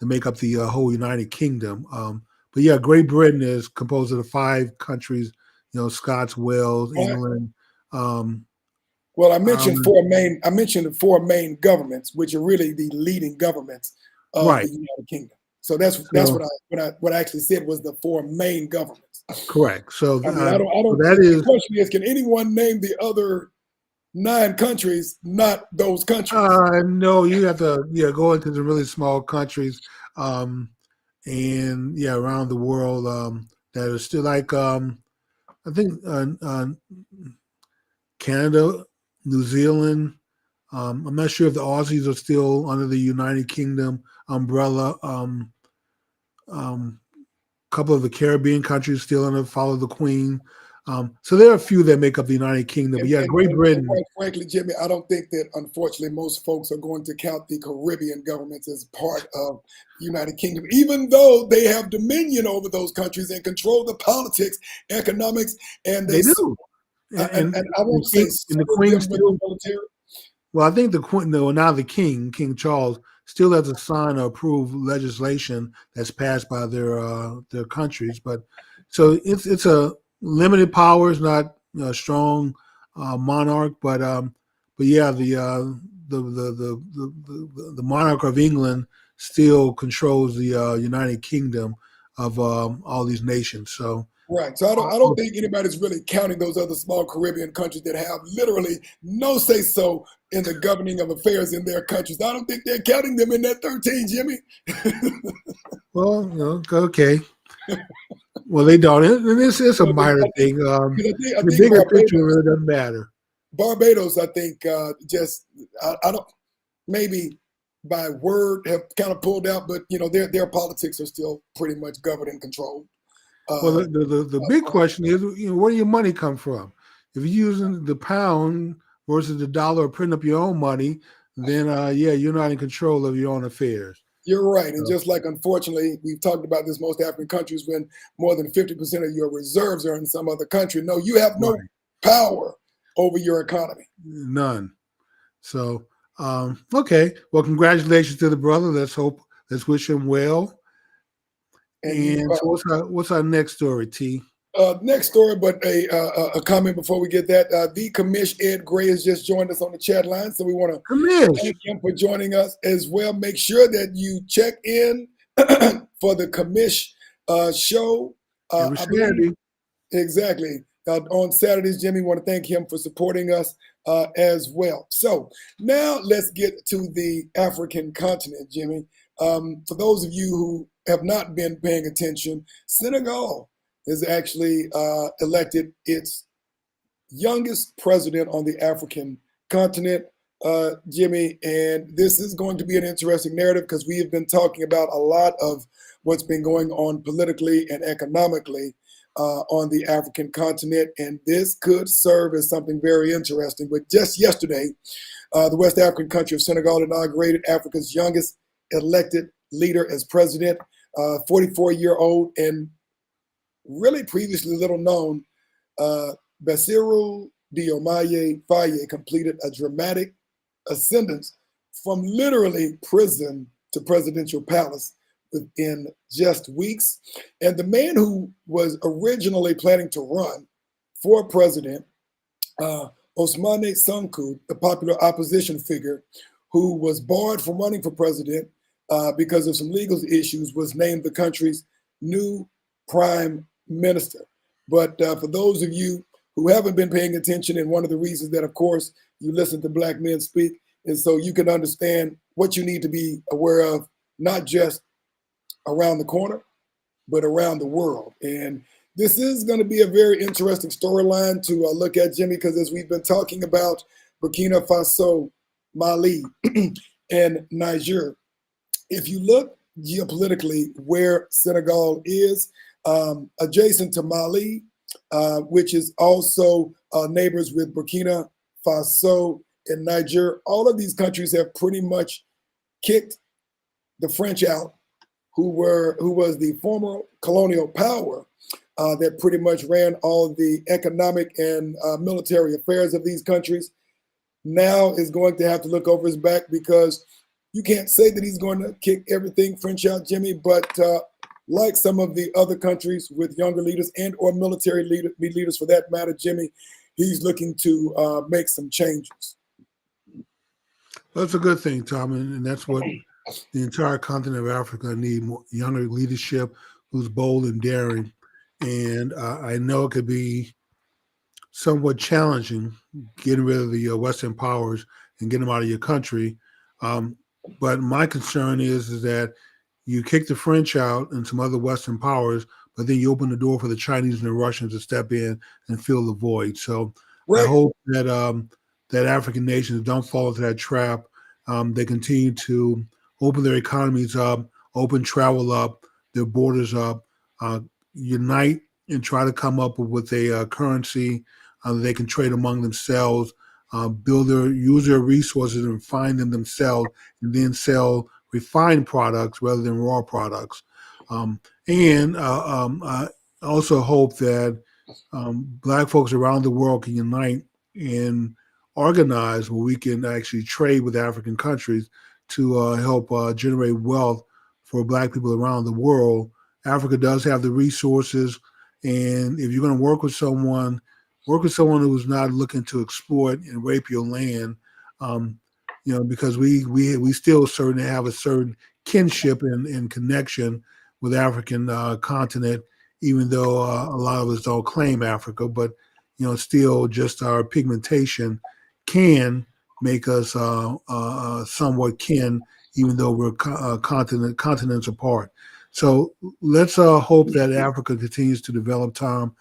Speaker 1: to make up the whole United Kingdom. But yeah, Great Britain is composed of the 5 countries. Scots, Wales,
Speaker 2: All right.
Speaker 1: England.
Speaker 2: Well, I mentioned
Speaker 1: Ireland.
Speaker 2: the four main governments, which are really the leading governments of
Speaker 1: Right.
Speaker 2: the United Kingdom. So that's
Speaker 1: So
Speaker 2: what I actually said was the four main governments.
Speaker 1: correct. So
Speaker 2: I mean, I
Speaker 1: so
Speaker 2: don't.
Speaker 1: that
Speaker 2: The
Speaker 1: is.
Speaker 2: question is, can anyone name the other 9 countries, not those countries?
Speaker 1: No, you have to go into the really small countries, and around the world that are still like I think Canada, New Zealand. I'm not sure if the Aussies are still under the United Kingdom umbrella. Couple of the Caribbean countries still under follow the Queen. So there are a few that make up the United Kingdom. But yeah, Great
Speaker 2: And
Speaker 1: Britain.
Speaker 2: quite frankly, Jimmy, I don't think that, unfortunately, most folks are going to count the Caribbean governments as part of the United Kingdom, even though they have dominion over those countries and control the politics, economics, and
Speaker 1: They do.
Speaker 2: and I won't
Speaker 1: the
Speaker 2: say serve
Speaker 1: Queen
Speaker 2: them with the
Speaker 1: still.
Speaker 2: military.
Speaker 1: Well, I think the Queen, no, now the King Charles, still has to sign or approve legislation that's passed by their countries. But so it's a limited powers, not a strong monarch. But yeah, the monarch of England still controls the United Kingdom of all these nations. So.
Speaker 2: Right. So I don't think anybody's really counting those other small Caribbean countries that have literally no say so in the governing of affairs in their countries. I don't think they're counting them in that 13, Jimmy.
Speaker 1: Well, okay. Well, they don't. And it's a
Speaker 2: Well,
Speaker 1: minor
Speaker 2: I think,
Speaker 1: thing.
Speaker 2: 'cause I
Speaker 1: The
Speaker 2: think
Speaker 1: bigger picture
Speaker 2: Barbados,
Speaker 1: really doesn't matter.
Speaker 2: I think, just I don't maybe by word have kind of pulled out, but their politics are still pretty much governed and controlled.
Speaker 1: Well,
Speaker 2: Uh,
Speaker 1: the big question is, where do your money come from? If you're using the pound versus the dollar, or print up your own money, then yeah, you're not in control of your own affairs.
Speaker 2: you're right, and
Speaker 1: So,
Speaker 2: just like unfortunately we've talked about this, most African countries when more than 50% of your reserves are in some other country. No, you have no
Speaker 1: right,
Speaker 2: power over your economy.
Speaker 1: none. So, okay. Well, congratulations to the brother. Let's hope. Let's wish him well.
Speaker 2: And you
Speaker 1: And so, what's our next story, T?
Speaker 2: Next story, but a comment before we get that. The commish Ed Gray has just joined us on the chat line, so we want to
Speaker 1: Commish.
Speaker 2: thank him for joining us as well. Make sure that you check in for the commish show.
Speaker 1: Every
Speaker 2: I believe
Speaker 1: Saturday.
Speaker 2: exactly on Saturdays. Jimmy, want to thank him for supporting us as well. So now let's get to the African continent, Jimmy. For those of you who have not been paying attention, Senegal has actually elected its youngest president on the African continent, Jimmy. And this is going to be an interesting narrative because we have been talking about a lot of what's been going on politically and economically on the African continent. And this could serve as something very interesting. But just yesterday, the West African country of Senegal inaugurated Africa's youngest elected leader as president, 44-year-old and really previously little known, Bassirou Diomaye Faye completed a dramatic ascendance from literally prison to presidential palace within just weeks. And the man who was originally planning to run for president, Ousmane Sonko, the popular opposition figure who was barred from running for president because of some legal issues, was named the country's new prime minister. But for those of you who haven't been paying attention, and one of the reasons that, of course, you listen to Black Men Speak is so you can understand what you need to be aware of, not just around the corner, but around the world. And this is going to be a very interesting storyline to look at, Jimmy, because as we've been talking about Burkina Faso, Mali, and Niger, if you look geopolitically where Senegal is, adjacent to Mali, which is also neighbors with Burkina Faso and Niger, all of these countries have pretty much kicked the French out, who was the former colonial power that pretty much ran all the economic and military affairs of these countries. Now is going to have to look over his back because you can't say that he's going to kick everything French out, Jimmy, but like some of the other countries with younger leaders and or military leaders for that matter, Jimmy, he's looking to make some changes.
Speaker 1: That's a good thing, Tom, and that's what the entire continent of Africa need: more younger leadership who's bold and daring. And I know it could be somewhat challenging getting rid of the Western powers and getting them out of your country. But my concern is that you kick the French out and some other Western powers, but then you open the door for the Chinese and the Russians to step in and fill the void. So I
Speaker 2: Right.
Speaker 1: hope that that African nations don't fall into that trap. They continue to open their economies up, open travel up, their borders up, unite and try to come up with a currency they can trade among themselves, use their resources and refine them themselves, and then sell refined products rather than raw products. And I also hope that Black folks around the world can unite and organize where we can actually trade with African countries to help generate wealth for Black people around the world. Africa does have the resources, and if you're going to work with someone who's not looking to exploit and rape your land, because we still certainly have a certain kinship and connection with the African continent, even though a lot of us don't claim Africa, but still just our pigmentation can make us somewhat kin, even though we're continents apart. So let's hope that Africa continues to develop, Tom,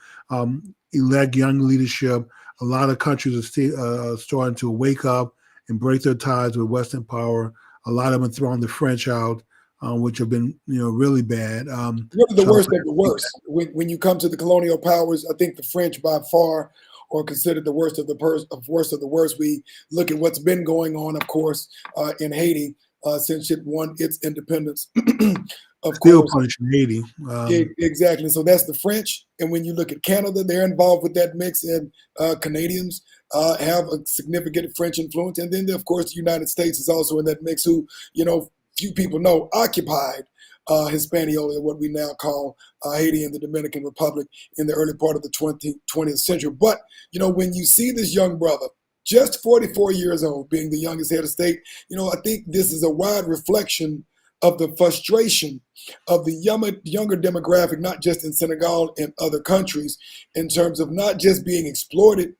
Speaker 1: elect young leadership. A lot of countries are starting to wake up and break their ties with Western power. A lot of them are throwing the French out, which have been, really bad.
Speaker 2: Really the
Speaker 1: So
Speaker 2: worst of the worst. When you come to the colonial powers, I think the French by far are considered the worst of the worst of the worst. We look at what's been going on, of course, in Haiti since it won its independence. Of
Speaker 1: still
Speaker 2: course,
Speaker 1: punishing Haiti.
Speaker 2: exactly. So that's the French. And when you look at Canada, they're involved with that mix, and Canadians have a significant French influence. And then, of course, the United States is also in that mix, who, few people know, occupied Hispaniola, what we now call Haiti and the Dominican Republic, in the early part of the 20th century. But, when you see this young brother, just 44 years old, being the youngest head of state, I think this is a wide reflection of the frustration of the younger demographic, not just in Senegal and other countries, in terms of not just being exploited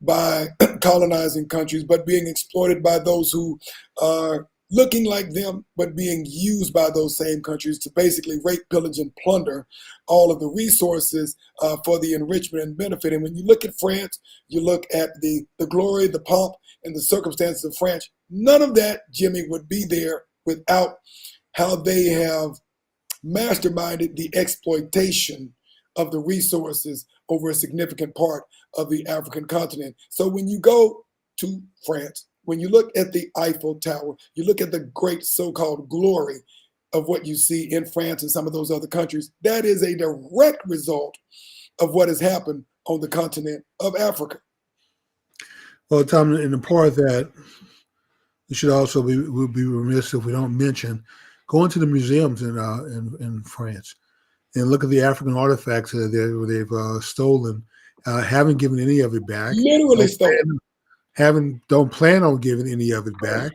Speaker 2: by colonizing countries, but being exploited by those who are looking like them, but being used by those same countries to basically rape, pillage, and plunder all of the resources for the enrichment and benefit. And when you look at France, you look at the glory, the pomp, and the circumstances of France, none of that, Jimmy, would be there without how they have masterminded the exploitation of the resources over a significant part of the African continent. So when you go to France, when you look at the Eiffel Tower, you look at the great so-called glory of what you see in France and some of those other countries, that is a direct result of what has happened on the continent of Africa.
Speaker 1: Well, Tom, in the part that we should also we'll be remiss if we don't mention going to the museums in France and look at the African artifacts that they've stolen. Haven't given any of it back.
Speaker 2: Literally stolen.
Speaker 1: Don't plan on giving any of it back.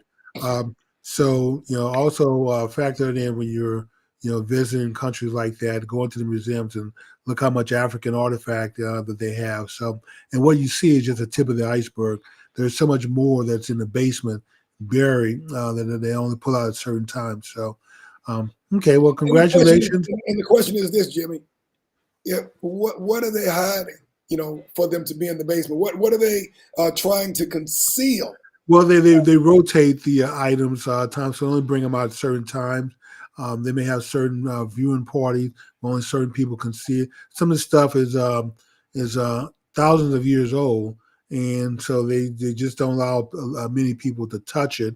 Speaker 1: So also factor it in when you're visiting countries like that, going to the museums and look how much African artifact that they have. So, and what you see is just the tip of the iceberg. There's so much more that's in the basement buried that they only pull out at certain times. So, okay, well, congratulations.
Speaker 2: And the question is this, Jimmy. Yeah, what are they hiding? For them to be in the basement, what are they trying to conceal?
Speaker 1: Well, they rotate the items, Tom, so only bring them out at certain times. They may have certain viewing parties, only certain people can see it. Some of the stuff is thousands of years old, and so they just don't allow many people to touch it.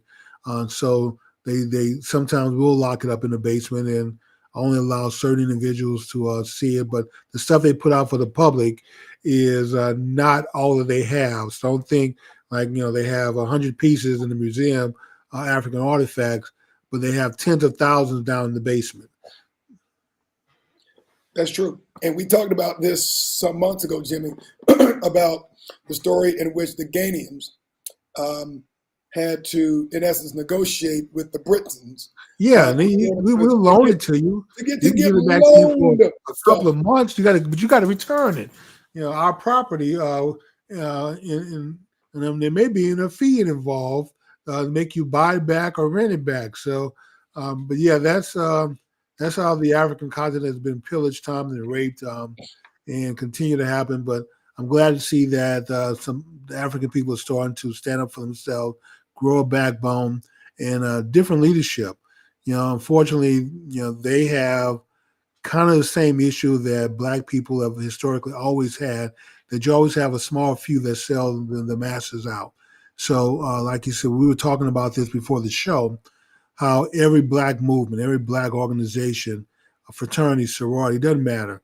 Speaker 1: So they sometimes will lock it up in the basement and only allow certain individuals to see it. But the stuff they put out for the public is not all that they have. So don't think they have 100 pieces in the museum, African artifacts, but they have tens of thousands down in the basement.
Speaker 2: That's true. And we talked about this some months ago, Jimmy, about the story in which the Ghanaians had to, in essence, negotiate with the Britons.
Speaker 1: Yeah, we'll loan it to you.
Speaker 2: To get
Speaker 1: it back to you for a couple of months. But you got to return it. Our property, and there may be a fee involved to make you buy it back or rent it back. So, but yeah, that's how the African continent has been pillaged, Tom, and raped, and continue to happen. But I'm glad to see that some African people are starting to stand up for themselves, grow a backbone, and different leadership. Unfortunately, they have kind of the same issue that Black people have historically always had, that you always have a small few that sell the masses out. So, like you said, we were talking about this before the show, how every Black movement, every Black organization, a fraternity, sorority, doesn't matter.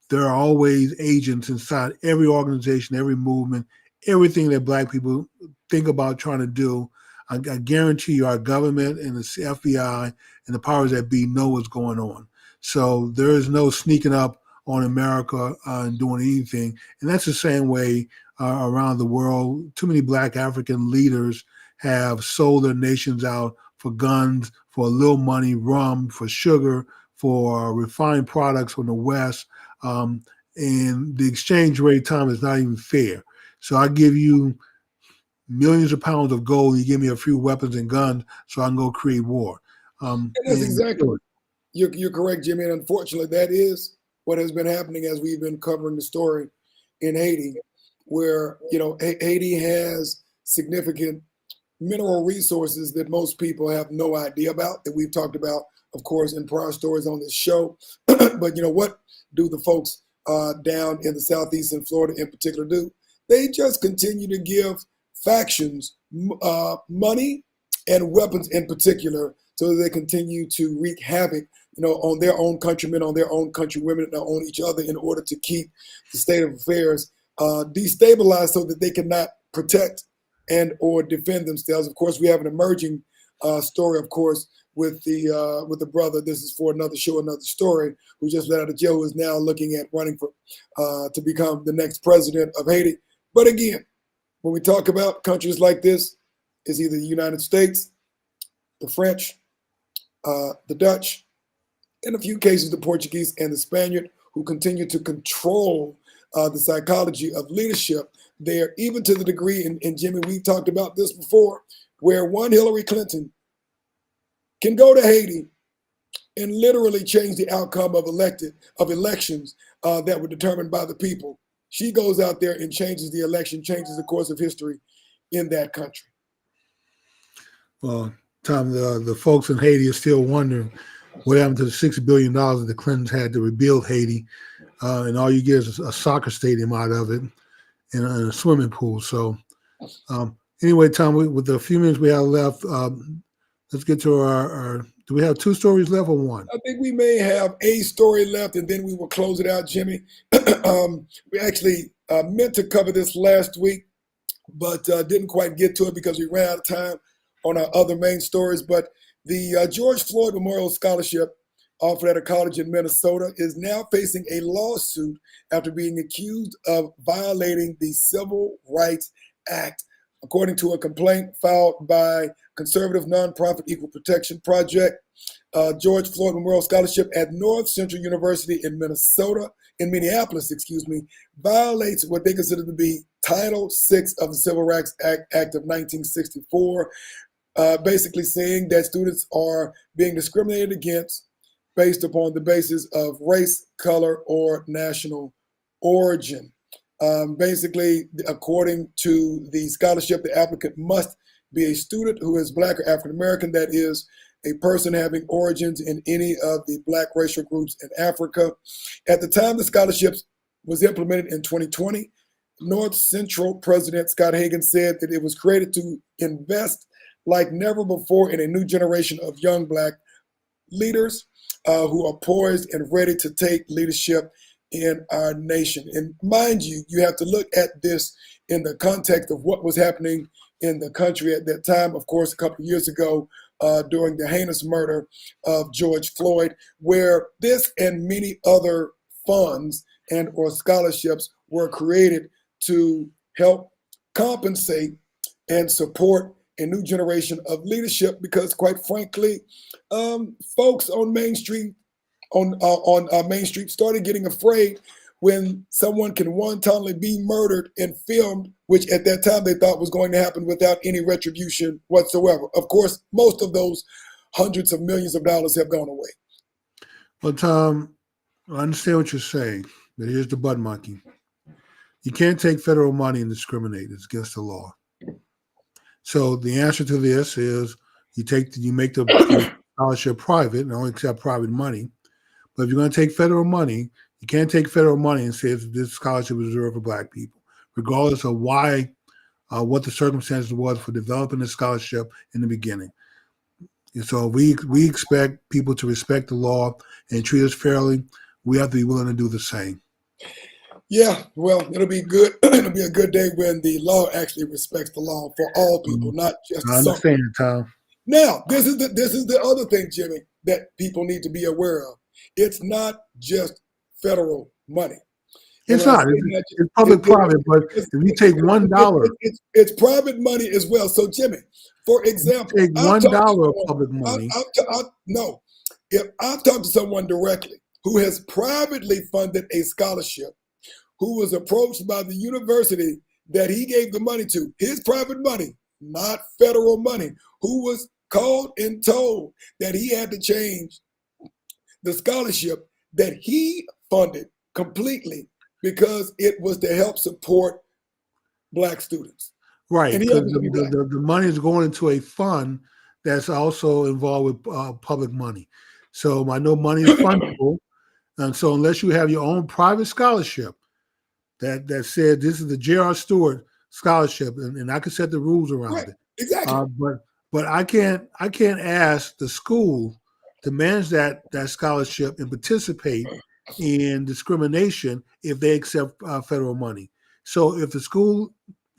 Speaker 1: There are always agents inside every organization, every movement, everything that Black people think about trying to do. I guarantee you our government and the FBI and the powers that be know what's going on. So there is no sneaking up on America and doing anything. And that's the same way around the world. Too many Black African leaders have sold their nations out for guns, for a little money, rum, for sugar, for refined products from the West. And the exchange rate, Tom, is not even fair. So I give you millions of pounds of gold, you give me a few weapons and guns so I can go create war.
Speaker 2: And that's exactly You're correct, Jimmy, and unfortunately, that is what has been happening as we've been covering the story in Haiti, where Haiti has significant mineral resources that most people have no idea about, that we've talked about, of course, in prior stories on this show. But what do the folks down in the Southeast in Florida in particular do? They just continue to give factions money and weapons in particular, so that they continue to wreak havoc, on their own countrymen, on their own countrywomen, and on each other, in order to keep the state of affairs destabilized, so that they cannot protect and or defend themselves. Of course, we have an emerging story, of course, with the brother. This is for another show, another story, who just let out of jail, who is now looking at running for to become the next president of Haiti. But again, when we talk about countries like this, it's either the United States, the French, the Dutch, in a few cases the Portuguese and the Spaniard, who continue to control the psychology of leadership there, even to the degree, and Jimmy, we've talked about this before, where one Hillary Clinton can go to Haiti and literally change the outcome of elections that were determined by the people. She goes out there and changes the election, changes the course of history in that country.
Speaker 1: Well, Tom, the folks in Haiti are still wondering what happened to the $6 billion that the Clintons had to rebuild Haiti, and all you get is a soccer stadium out of it and a swimming pool. So anyway, Tom, with the few minutes we have left, let's get to our do we have two stories left or one?
Speaker 2: I think we may have a story left, and then we will close it out, Jimmy. We actually meant to cover this last week, but didn't quite get to it because we ran out of time on our other main stories. But the George Floyd Memorial Scholarship offered at a college in Minnesota is now facing a lawsuit after being accused of violating the Civil Rights Act, according to a complaint filed by conservative nonprofit Equal Protection Project. George Floyd Memorial Scholarship at North Central University in Minneapolis, violates what they consider to be Title VI of the Civil Rights Act of 1964, basically saying that students are being discriminated against based upon the basis of race, color, or national origin. Basically, according to the scholarship, the applicant must be a student who is Black or African American, that is, a person having origins in any of the Black racial groups in Africa. At the time the scholarships was implemented in 2020, North Central President Scott Hagan said that it was created to invest like never before in a new generation of young Black leaders who are poised and ready to take leadership in our nation. And mind you, you have to look at this in the context of what was happening in the country at that time, of course, a couple of years ago, during the heinous murder of George Floyd, where this and many other funds and or scholarships were created to help compensate and support a new generation of leadership, because quite frankly, folks on Main Street Main Street started getting afraid when someone can wantonly be murdered and filmed, which at that time they thought was going to happen without any retribution whatsoever. Of course, most of those hundreds of millions of dollars have gone away.
Speaker 1: Well, Tom, I understand what you're saying, but here's the butt monkey. You can't take federal money and discriminate. It's against the law. So the answer to this is you make the scholarship private and only accept private money. But if you're going to take federal money, you can't take federal money and say this scholarship is reserved for Black people, regardless of why, what the circumstances was for developing the scholarship in the beginning. And so we expect people to respect the law and treat us fairly. We have to be willing to do the same.
Speaker 2: Yeah, well, it'll be good. It'll be a good day when the law actually respects the law for all people, not just
Speaker 1: I understand, Tom.
Speaker 2: Now, this is the other thing, Jimmy, that people need to be aware of. It's not just federal money.
Speaker 1: It's not. It's public-private, but if you take $1,
Speaker 2: it's private money as well. So, Jimmy, for example,
Speaker 1: take $1 of public money.
Speaker 2: No, if I've talked to someone directly who has privately funded a scholarship, who was approached by the university that he gave the money to, his private money, not federal money, who was called and told that he had to change the scholarship that he funded completely because it was to help support Black students.
Speaker 1: Right,
Speaker 2: And he
Speaker 1: because
Speaker 2: happens to be Black.
Speaker 1: the money is going into a fund that's also involved with public money. So I know money is fungible, and so unless you have your own private scholarship that said this is the J.R. Stewart scholarship, and I can set the rules around
Speaker 2: Right,
Speaker 1: it.
Speaker 2: exactly.
Speaker 1: But I can't ask the school to manage that scholarship and participate in discrimination if they accept federal money. So if the school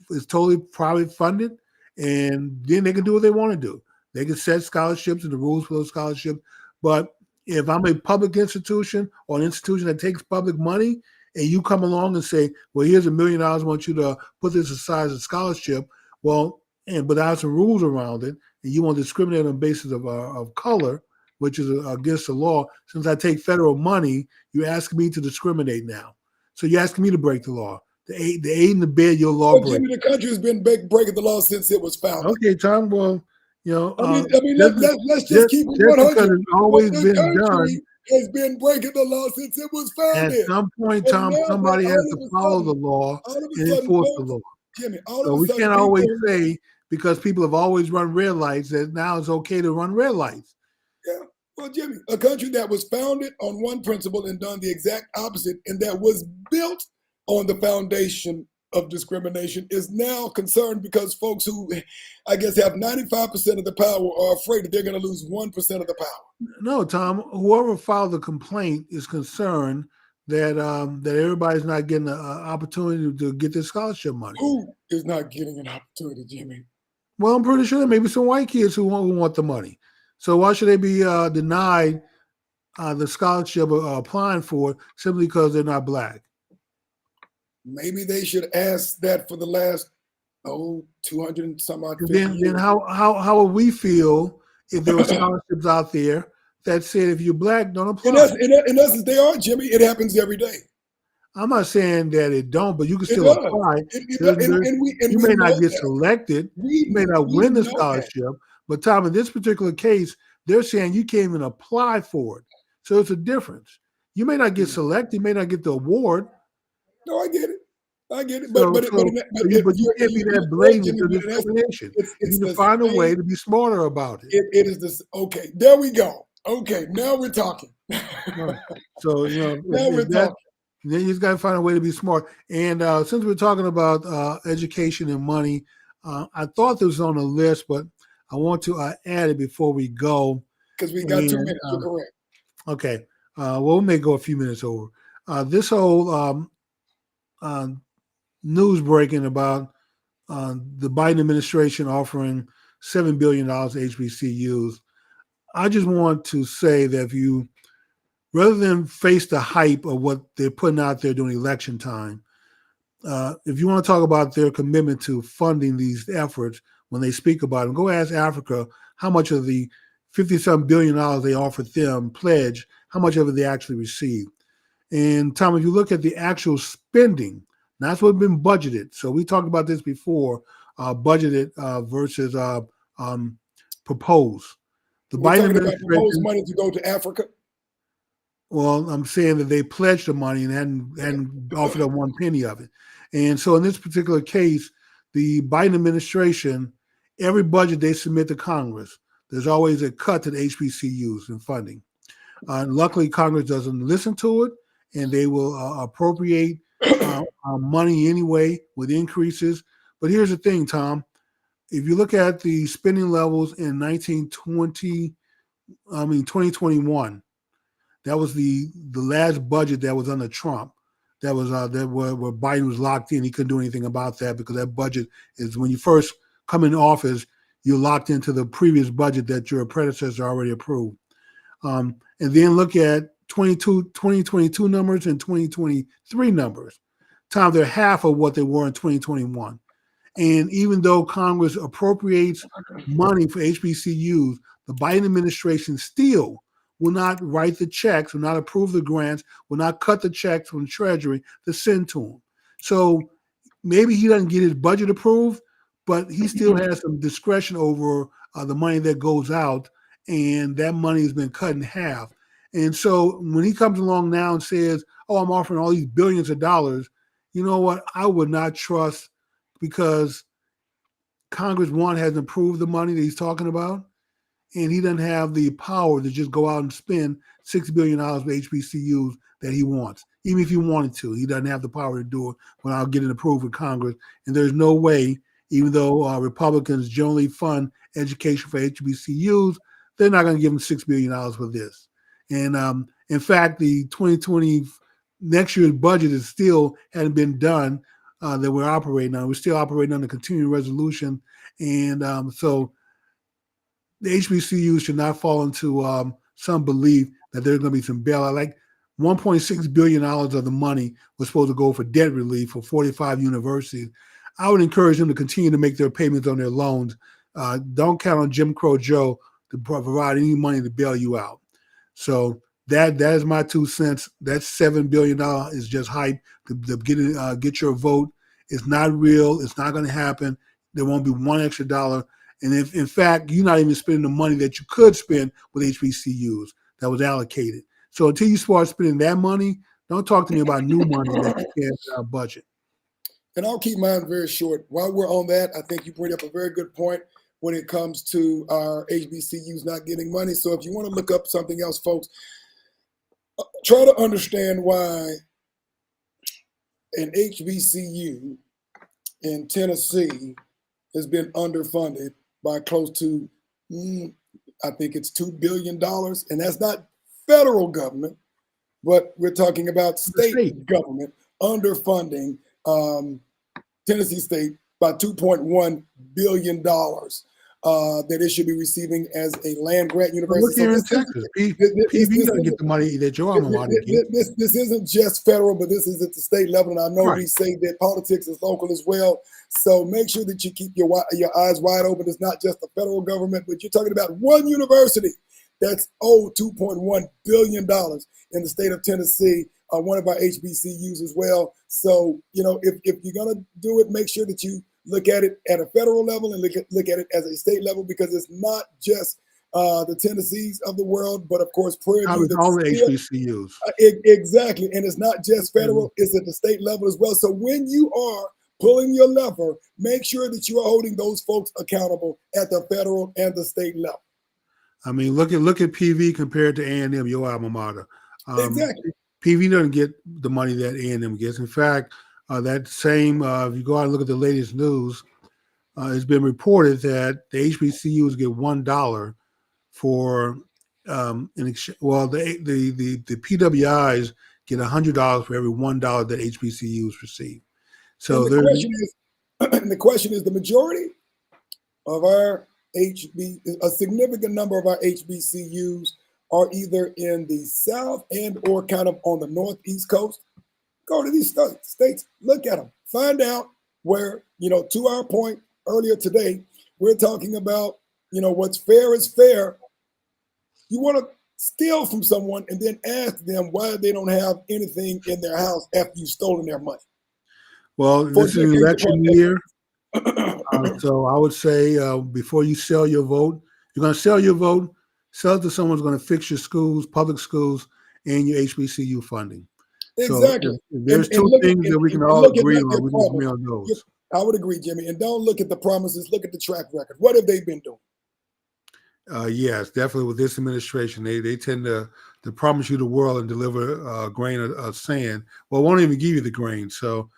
Speaker 1: is totally private funded, and then they can do what they want to do. They can set scholarships and the rules for those scholarships. But if I'm a public institution or an institution that takes public money, and you come along and say, well, here's $1 million, I want you to put this aside as a scholarship, well, but I have some rules around it, and you want to discriminate on the basis of color, which is against the law. Since I take federal money, you're asking me to discriminate now. So you're asking me to break the law. The aid and the bed, your law break.
Speaker 2: Jimmy, the country has been breaking the law since it was founded.
Speaker 1: Okay, Tom. Well,
Speaker 2: let's just keep it 100.
Speaker 1: Because it's always
Speaker 2: the
Speaker 1: been
Speaker 2: country
Speaker 1: done.
Speaker 2: has been breaking the law since it was founded.
Speaker 1: At some point, Tom, somebody has to follow the law and enforce the law.
Speaker 2: Jimmy,
Speaker 1: so we can't always say because people have always run red lights that now it's okay to run red lights.
Speaker 2: Yeah. Well, Jimmy, a country that was founded on one principle and done the exact opposite, and that was built on the foundation of discrimination, is now concerned because folks who, I guess, have 95% of the power are afraid that they're going to lose 1% of the power.
Speaker 1: No, Tom, whoever filed the complaint is concerned that that everybody's not getting an opportunity to get their scholarship money.
Speaker 2: Who is not getting an opportunity, Jimmy?
Speaker 1: Well, I'm pretty sure there may be some white kids who want the money. So why should they be denied the scholarship applying for it simply because they're not Black?
Speaker 2: Maybe they should ask that for the last 200 and some odd.
Speaker 1: Then how would we feel if there were scholarships out there that said if you're Black, don't apply?
Speaker 2: In essence, they are, Jimmy. It happens every day.
Speaker 1: I'm not saying that it don't, but you can still apply. You may not get selected. You may not win the scholarship. But Tom, in this particular case, they're saying you can't even apply for it. So it's a difference. You may not get selected. You may not get the award.
Speaker 2: No, I get it. But
Speaker 1: you can't be that blatant to discrimination. You need to find a way to be smarter about it.
Speaker 2: It is this. Okay, there we go. Okay, now we're talking.
Speaker 1: So now we're talking. Then you just got to find a way to be smart. And since we're talking about education and money, I thought this was on the list, but I want to add it before we go.
Speaker 2: Because we got 2 minutes. You're correct.
Speaker 1: Okay. Well, we may go a few minutes over. This whole news breaking about the Biden administration offering $7 billion to HBCUs. I just want to say that if you, rather than face the hype of what they're putting out there during election time, if you want to talk about their commitment to funding these efforts when they speak about them, go ask Africa how much of the $50-some billion they offered them, pledge, how much of it they actually received. And Tom, if you look at the actual spending, that's what's been budgeted. So we talked about this before, budgeted versus proposed.
Speaker 2: The Biden administration proposed money to go to Africa.
Speaker 1: Well, I'm saying that they pledged the money and hadn't offered up one penny of it. And so in this particular case, the Biden administration, every budget they submit to Congress, there's always a cut to the HBCUs in funding. Luckily, Congress doesn't listen to it, and they will appropriate money anyway with increases. But here's the thing, Tom. If you look at the spending levels in 2021, that was the last budget that was under Trump. That was where Biden was locked in. He couldn't do anything about that because that budget is when you first come in office, you're locked into the previous budget that your predecessor already approved. And then look at 2022 numbers and 2023 numbers. Tom, they're half of what they were in 2021. And even though Congress appropriates money for HBCUs, the Biden administration still will not write the checks, will not approve the grants, will not cut the checks from the Treasury to send to him. So maybe he doesn't get his budget approved, but he still has some discretion over the money that goes out, and that money has been cut in half. And so when he comes along now and says, "Oh, I'm offering all these billions of dollars," you know what? I would not trust, because Congress, one, hasn't approved the money that he's talking about, and he doesn't have the power to just go out and spend $6 billion for HBCUs that he wants. Even if he wanted to, he doesn't have the power to do it without getting approved in Congress. And there's no way, even though Republicans generally fund education for HBCUs, they're not going to give him $6 billion for this. And in fact, the 2020 next year's budget is still hadn't been done, that we're operating on. We're still operating on the continuing resolution, and so the HBCUs should not fall into some belief that there's going to be some bailout. Like $1.6 billion of the money was supposed to go for debt relief for 45 universities. I would encourage them to continue to make their payments on their loans. Don't count on Jim Crow Joe to provide any money to bail you out. So that is my 2 cents. That $7 billion is just hype to get your vote. It's not real. It's not going to happen. There won't be one extra dollar. And if, in fact, you're not even spending the money that you could spend with HBCUs that was allocated. So until you start spending that money, don't talk to me about new money that you can't budget.
Speaker 2: And I'll keep mine very short. While we're on that, I think you bring up a very good point when it comes to our HBCUs not getting money. So if you want to look up something else, folks, try to understand why an HBCU in Tennessee has been underfunded by close to, I think it's $2 billion. And that's not federal government, but we're talking about state government underfunding Tennessee State by $2.1 billion that it should be receiving as a land grant university.
Speaker 1: Look here in Texas. PV doesn't get the money that your alma mater gets.
Speaker 2: This isn't just federal, but this is at the state level. And I know we say that politics is local as well. So make sure that you keep your eyes wide open. It's not just the federal government, but you're talking about one university that's owed $2.1 billion in the state of Tennessee, one of our HBCUs as well. So, if you're going to do it, make sure that you look at it at a federal level and look at it as a state level, because it's not just the Tennessees of the world, but of course, Prairie View.
Speaker 1: All the HBCUs.
Speaker 2: Exactly. And it's not just federal, it's at the state level as well. So when you are pulling your lever, make sure that you are holding those folks accountable at the federal and the state level.
Speaker 1: I mean, look at PV compared to A&M, your alma mater.
Speaker 2: Exactly.
Speaker 1: PV doesn't get the money that A&M gets. In fact, that same, if you go out and look at the latest news, it's been reported that the HBCUs get $1 for the PWIs get $100 for every $1 that HBCUs receive. So
Speaker 2: the question is the majority of our a significant number of our HBCUs are either in the South and or kind of on the Northeast coast. Go to these states, look at them, find out where, to our point earlier today, we're talking about, what's fair is fair. You want to steal from someone and then ask them why they don't have anything in their house after you've stolen their money.
Speaker 1: Well, this is an election year. So I would say before you sell your vote, you're going to sell your vote, sell it to someone who's going to fix your schools, public schools, and your HBCU funding.
Speaker 2: Exactly.
Speaker 1: So there's two things that we can all agree on. We can agree on those.
Speaker 2: I would agree, Jimmy. And don't look at the promises. Look at the track record. What have they been doing?
Speaker 1: Yes, definitely with this administration, they tend to promise you the world and deliver a grain of sand. Well, won't even give you the grain. So,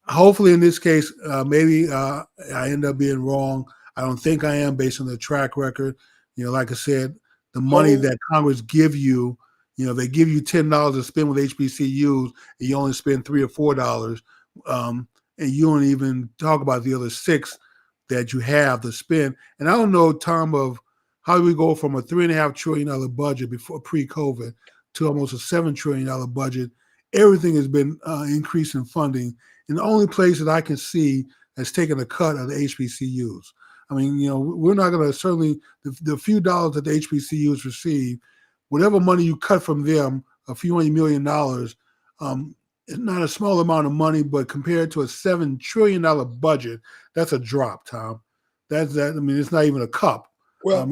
Speaker 1: hopefully in this case, maybe I end up being wrong. I don't think I am based on the track record. Like I said, the money that Congress give you, they give you $10 to spend with HBCUs, and you only spend $3 or $4, and you don't even talk about the other $6 that you have to spend. And I don't know, Tom, of how do we go from a $3.5 trillion budget before pre-COVID to almost a $7 trillion budget. Everything has been increased in funding. And the only place that I can see that's taken a cut are the HBCUs. I mean, we're not going to certainly, the few dollars that the HBCUs receive, whatever money you cut from them, a few $100 million, it's not a small amount of money, but compared to a $7 trillion budget, that's a drop, Tom. It's not even a cup.
Speaker 2: Well,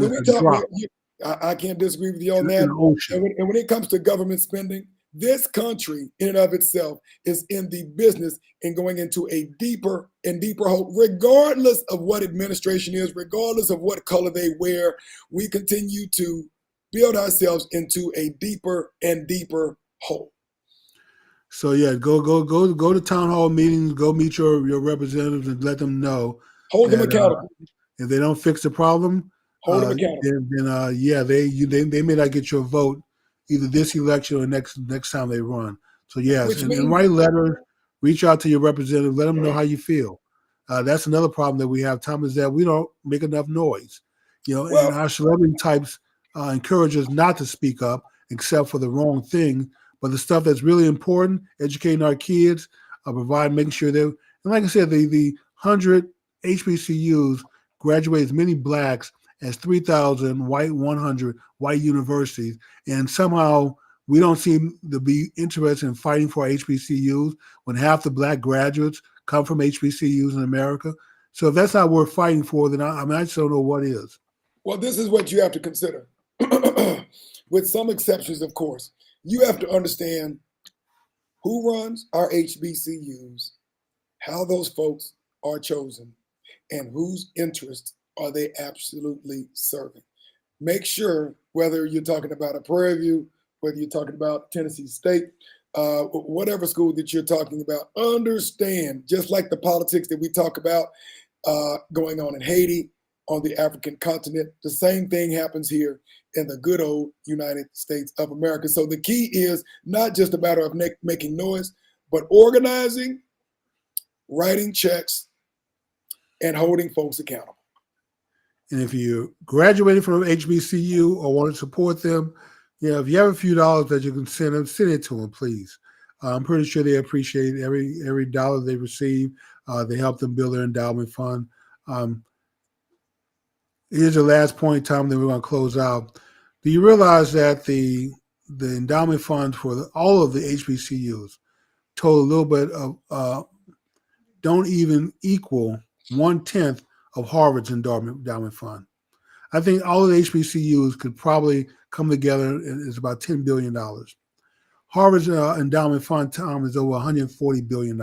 Speaker 2: I can't disagree with you on
Speaker 1: in
Speaker 2: that.
Speaker 1: the ocean.
Speaker 2: And when it comes to government spending, this country in and of itself is in the business and going into a deeper and deeper hole, regardless of what administration is, regardless of what color they wear. We continue to build ourselves into a deeper and deeper hole.
Speaker 1: So yeah, go to town hall meetings, go meet your representatives and let them know
Speaker 2: Hold them
Speaker 1: that
Speaker 2: accountable.
Speaker 1: if they don't fix the problem,
Speaker 2: Hold them accountable.
Speaker 1: then yeah, they may not get your vote either this election or next time they run. So yes,
Speaker 2: Which
Speaker 1: and
Speaker 2: means,
Speaker 1: write letters, reach out to your representative, let them know how you feel. That's another problem that we have, Tom, is that we don't make enough noise. And
Speaker 2: well,
Speaker 1: our celebrity types encourage us not to speak up except for the wrong thing. But the stuff that's really important, educating our kids, making sure and like I said, the 100 HBCUs graduate as many blacks as 3,000 100 white universities. And somehow we don't seem to be interested in fighting for our HBCUs when half the black graduates come from HBCUs in America. So if that's not worth fighting for, then I just don't know what is.
Speaker 2: well, this is what you have to consider. With some exceptions, of course. You have to understand who runs our HBCUs, how those folks are chosen, and whose interests are they absolutely serving. Make sure, whether you're talking about a Prairie View, whether you're talking about Tennessee State, whatever school that you're talking about, understand, just like the politics that we talk about going on in Haiti, on the African continent, the same thing happens here in the good old United States of America. So the key is not just a matter of making noise, but organizing, writing checks, and holding folks accountable.
Speaker 1: And if you graduated from HBCU or want to support them, if you have a few dollars that you can send it to them, please. I'm pretty sure they appreciate every dollar they receive. They help them build their endowment fund. Here's the last point, Tom, then we're going to close out. Do you realize that the endowment fund for all of the HBCUs total a little bit of don't even equal 1/10 of Harvard's endowment fund? I think all of the HBCUs could probably come together, and it's about $10 billion. Harvard's endowment fund, Tom, is over $140 billion.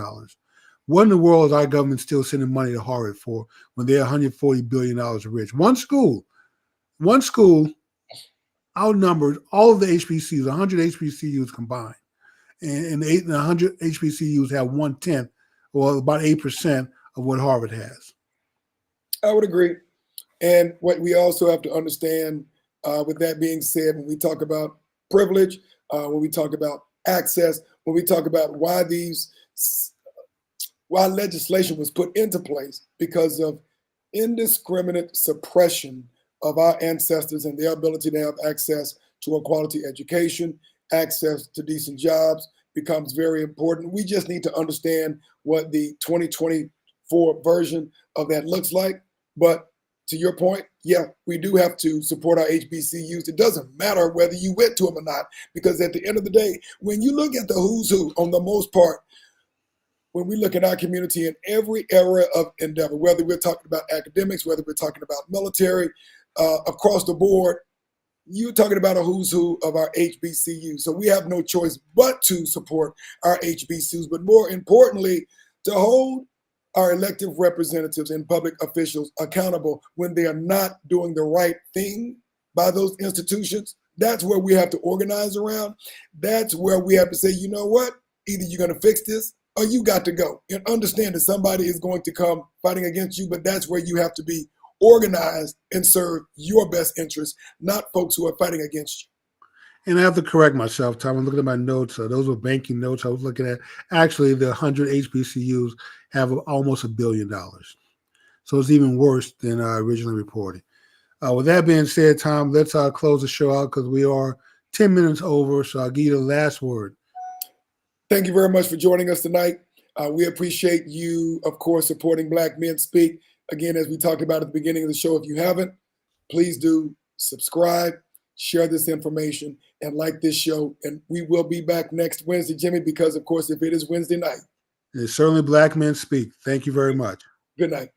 Speaker 1: What in the world is our government still sending money to Harvard for when they're $140 billion rich? One school outnumbered all of the HBCUs, 100 HBCUs combined. And 100 HBCUs have 1/10, or about 8% of what Harvard has.
Speaker 2: I would agree. And what we also have to understand, with that being said, when we talk about privilege, when we talk about access, when we talk about why legislation was put into place because of indiscriminate suppression of our ancestors and their ability to have access to a quality education, access to decent jobs becomes very important. We just need to understand what the 2024 version of that looks like. But to your point, yeah, we do have to support our HBCUs. It doesn't matter whether you went to them or not, because at the end of the day, when you look at the who's who, on the most part, when we look at our community in every area of endeavor, whether we're talking about academics, whether we're talking about military, across the board, you're talking about a who's who of our HBCUs. So we have no choice but to support our HBCUs, but more importantly, to hold our elected representatives and public officials accountable when they are not doing the right thing by those institutions. That's where we have to organize around. That's where we have to say, you know what? Either you're going to fix this or you got to go. And understand that somebody is going to come fighting against you, but that's where you have to be organized and serve your best interests, not folks who are fighting against you.
Speaker 1: And I have to correct myself, Tom. I'm looking at my notes. Those were banking notes I was looking at. Actually, the 100 HBCUs have almost $1 billion. So it's even worse than I originally reported. With that being said, Tom, let's close the show out because we are 10 minutes over. So I'll give you the last word.
Speaker 2: Thank you very much for joining us tonight. We appreciate you, of course, supporting Black Men Speak. Again, as we talked about at the beginning of the show, if you haven't, please do subscribe, share this information, and like this show. And we will be back next Wednesday, Jimmy, because, of course, if it is Wednesday night.
Speaker 1: It's certainly Black Men Speak. Thank you very much.
Speaker 2: Good night.